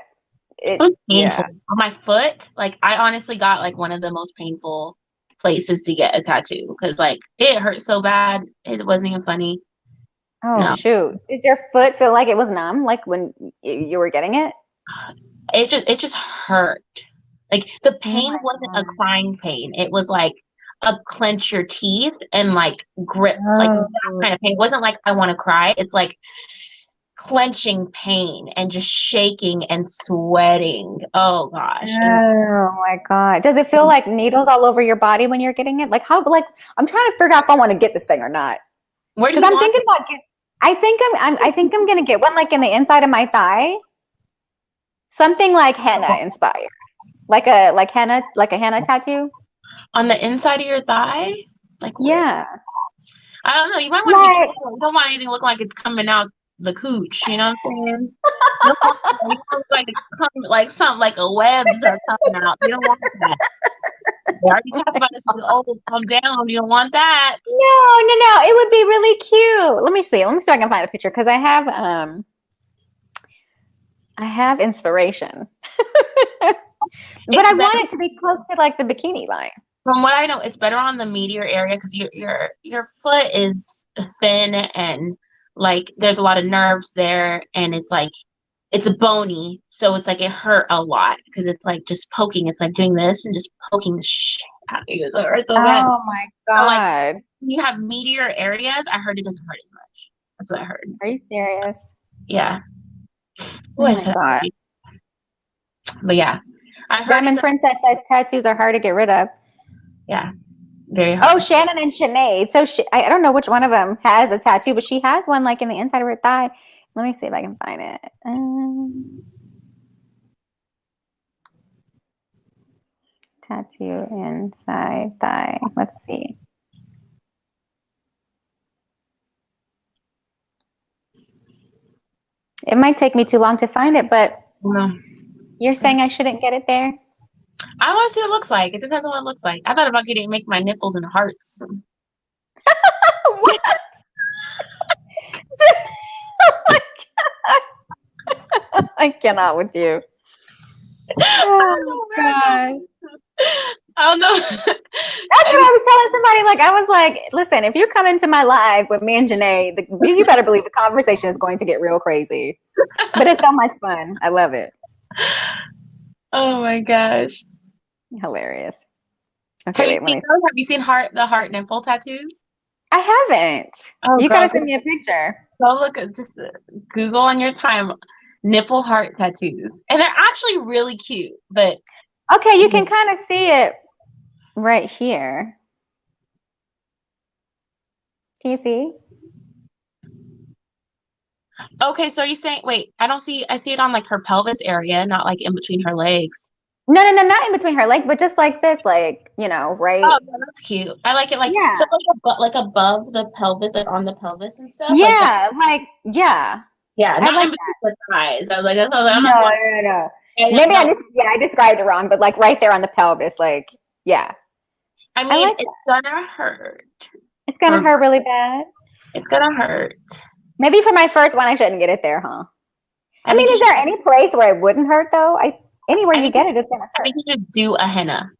it was painful on my foot. Like I honestly got like one of the most painful places to get a tattoo because like it hurt so bad. It wasn't even funny. Oh, no. Shoot. Did your foot feel like it was numb, like when you were getting it? It just hurt. Like the pain wasn't a crying pain. It was like a clench your teeth and like grip, like that kind of pain. It wasn't like I want to cry. It's like clenching pain and just shaking and sweating. Oh gosh. Oh my God. Does it feel like needles all over your body when you're getting it? Like how, like I'm trying to figure out if I want to get this thing or not. Because I'm thinking about I think I'm gonna get one like in the inside of my thigh. Something like henna inspired. Like a henna tattoo. On the inside of your thigh? Like yeah. I don't know. You might want to be careful. You don't want anything to look like it's coming out the cooch. You know what I'm saying? You don't want it to look like it's coming, like something like a webs are coming out. You don't want that. We already talked about this with calm down. You don't want that. No. It would be really cute. Let me see. Let me see if I can find a picture because I have inspiration. But I want it to be close to like the bikini line. From what I know, it's better on the meatier area because your foot is thin and like there's a lot of nerves there, and it's like it's bony, so it's like it hurt a lot because it's like just poking. It's like doing this and just poking the shit out of you. So it hurts so bad. Oh my God. So like when you have meatier areas, I heard it doesn't hurt as much. That's what I heard. Are you serious? Yeah. Oh my God. But yeah. I heard Diamond Princess says tattoos are hard to get rid of. Yeah. Very hard. Oh, Shannon and Jenee. So I don't know which one of them has a tattoo, but she has one like in the inside of her thigh. Let me see if I can find it. Tattoo inside thigh. Let's see. It might take me too long to find it, but you're saying I shouldn't get it there? I want to see what it looks like. It depends on what it looks like. I thought about make my nipples and hearts. What? Oh my God. I cannot with you. Oh God. I don't know. That's what I was telling somebody. Like, I was like, listen, if you come into my live with me and Jenee, you better believe the conversation is going to get real crazy. But it's so much fun. I love it. Oh my gosh. Hilarious. Okay, Have you seen the heart nipple tattoos? I haven't. Oh, you gotta send me a picture. Go look at just Google on your time nipple heart tattoos. And they're actually really cute, but okay, you can kind of see it right here. Can you see? Okay, so are you saying I see it on like her pelvis area, not like in between her legs. No, not in between her legs, but just like this, like, right? Oh, yeah, that's cute. I like it so like above the pelvis, like on the pelvis and stuff. Yeah, yeah, not like in between the thighs. I was like, no. Maybe I described it wrong, but like right there on the pelvis, like, yeah. I mean, it's gonna hurt. It's gonna hurt really bad. It's gonna hurt. Maybe for my first one, I shouldn't get it there, huh? I mean, is there any place where it wouldn't hurt though? Anywhere you get it, it's gonna hurt. I think you should do a henna.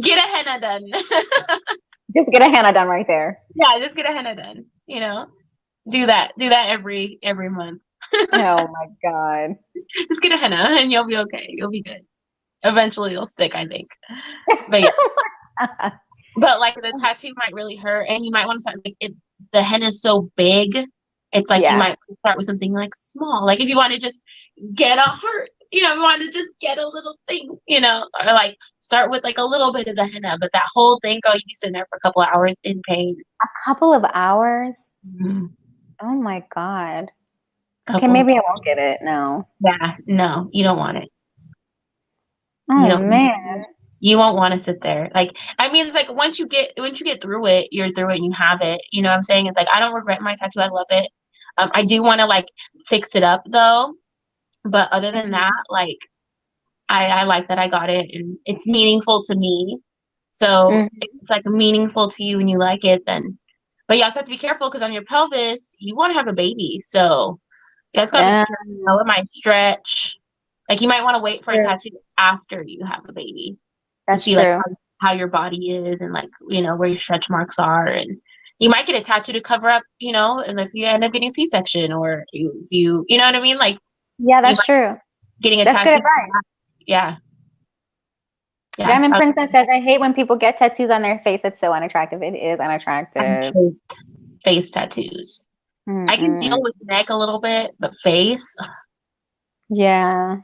Get a henna done. Just get a henna done right there. Yeah, just get a henna done. Do that every month. Oh my God. Just get a henna and you'll be okay. You'll be good. Eventually it'll stick, I think. But yeah. But like the tattoo might really hurt, and you might want to start the henna is so big. It's like you might start with something like small. Like if you want to just get a heart, you want to just get a little thing, or like start with like a little bit of the henna, but that whole thing, you'd be sitting there for a couple of hours in pain. A couple of hours? Mm-hmm. Oh my God. Okay, maybe I won't get it. No. Yeah, no, you don't want it. Oh man. You won't want to sit there. Like, I mean, it's like once you get through it, you're through it and you have it. You know what I'm saying? It's like, I don't regret my tattoo. I love it. I do want to like fix it up though. But other than that, like, I like that I got it and it's meaningful to me. So it's like meaningful to you and you like it then. But you also have to be careful because on your pelvis, you want to have a baby. So you guys got to be careful. It might stretch. Like you might want to wait for a tattoo after you have a baby. That's to see true. like how your body is and like where your stretch marks are, and you might get a tattoo to cover up and if you end up getting C-section or if you know what I mean, like that's true. Getting a tattoo. Good advice. Yeah. Diamond Princess says, I hate when people get tattoos on their face. It's so unattractive. It is unattractive. Face tattoos. I can deal with neck a little bit, but face. Yeah.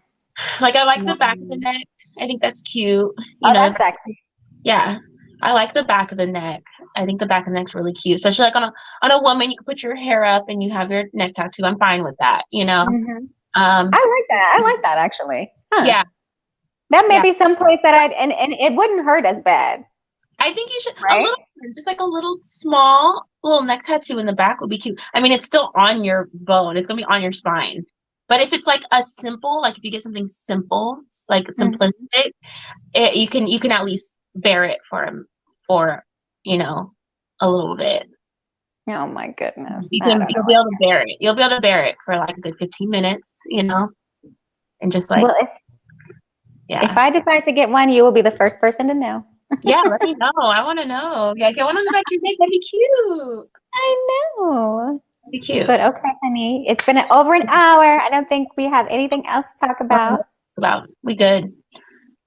Like I like the back of the neck. I think that's cute. That's sexy. Yeah. I like the back of the neck. I think the back of the neck's really cute, especially like on a woman. You can put your hair up and you have your neck tattoo. I'm fine with that. Mm-hmm. I like that. I like that actually. Huh. Yeah. That may be some place that and it wouldn't hurt as bad. I think you should a Right? little, just like a little small little neck tattoo in the back would be cute. I mean, it's still on your bone. It's gonna be on your spine. But if it's like a simple, like if you get something simple, it's like Mhm. simplistic, you can at least bear it for you know a little bit. Oh my goodness. You I can don't you'll know. be able to bear it. You'll be able to bear it for like a good 15 minutes, and just like Well, if yeah. I decide to get one, you will be the first person to know. Yeah, let me know. I want to know. Yeah, get one on the back of your neck. That'd be cute. I know. Be cute. But okay, honey, it's been over an hour. I don't think we have anything else to talk about. We good.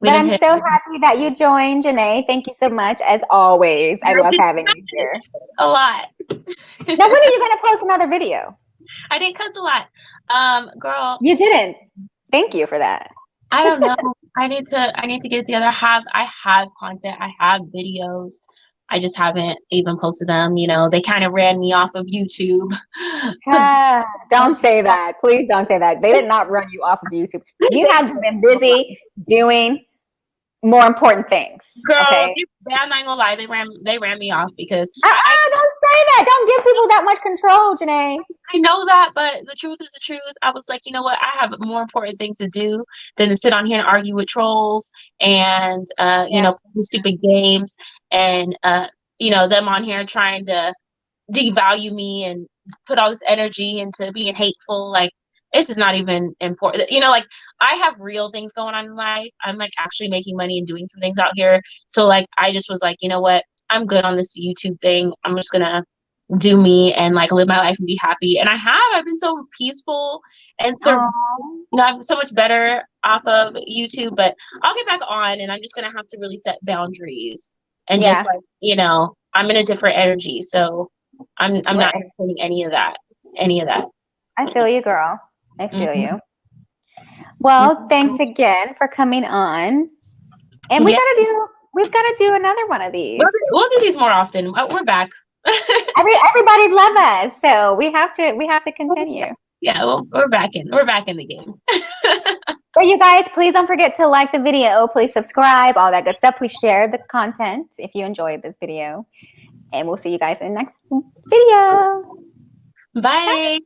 We But didn't I'm hit so happy that you joined, Jenee. Thank you so much, as always. I love having you here. a lot. Now, when are you going to post another video? I didn't cuss a lot. Girl, You didn't. Thank you for that. I don't know. I need to get it together. I have content. I have videos. I just haven't even posted them. They kind of ran me off of YouTube. So Don't say that. Please don't say that. They did not run you off of YouTube. You have just been busy doing more important things. girl, Okay. I'm not gonna lie. They ran me off because Don't say that. Don't give people that much control, Jenee. I know that, but the truth is the truth. I was like, you know what? I have more important things to do than to sit on here and argue with trolls and play stupid games and them on here trying to devalue me and put all this energy into being hateful. Like, this is not even important. Like, I have real things going on in life. I'm like actually making money and doing some things out here. So like, I just was like, you know what? I'm good on this YouTube thing. I'm just gonna do me and like live my life and be happy. And I've been so peaceful and so I'm so much better off of YouTube, but I'll get back on and I'm just gonna have to really set boundaries and just like, I'm in a different energy. So I'm not entertaining any of that. I feel you, girl. I feel you. Well, thanks again for coming on. And we've got to do another one of these. We'll do these more often. We're back. Everybody love us, so we have to continue. Yeah, well, we're back in the game. So you guys, please don't forget to like the video. Please subscribe, all that good stuff. Please share the content if you enjoyed this video. And we'll see you guys in the next video. Bye.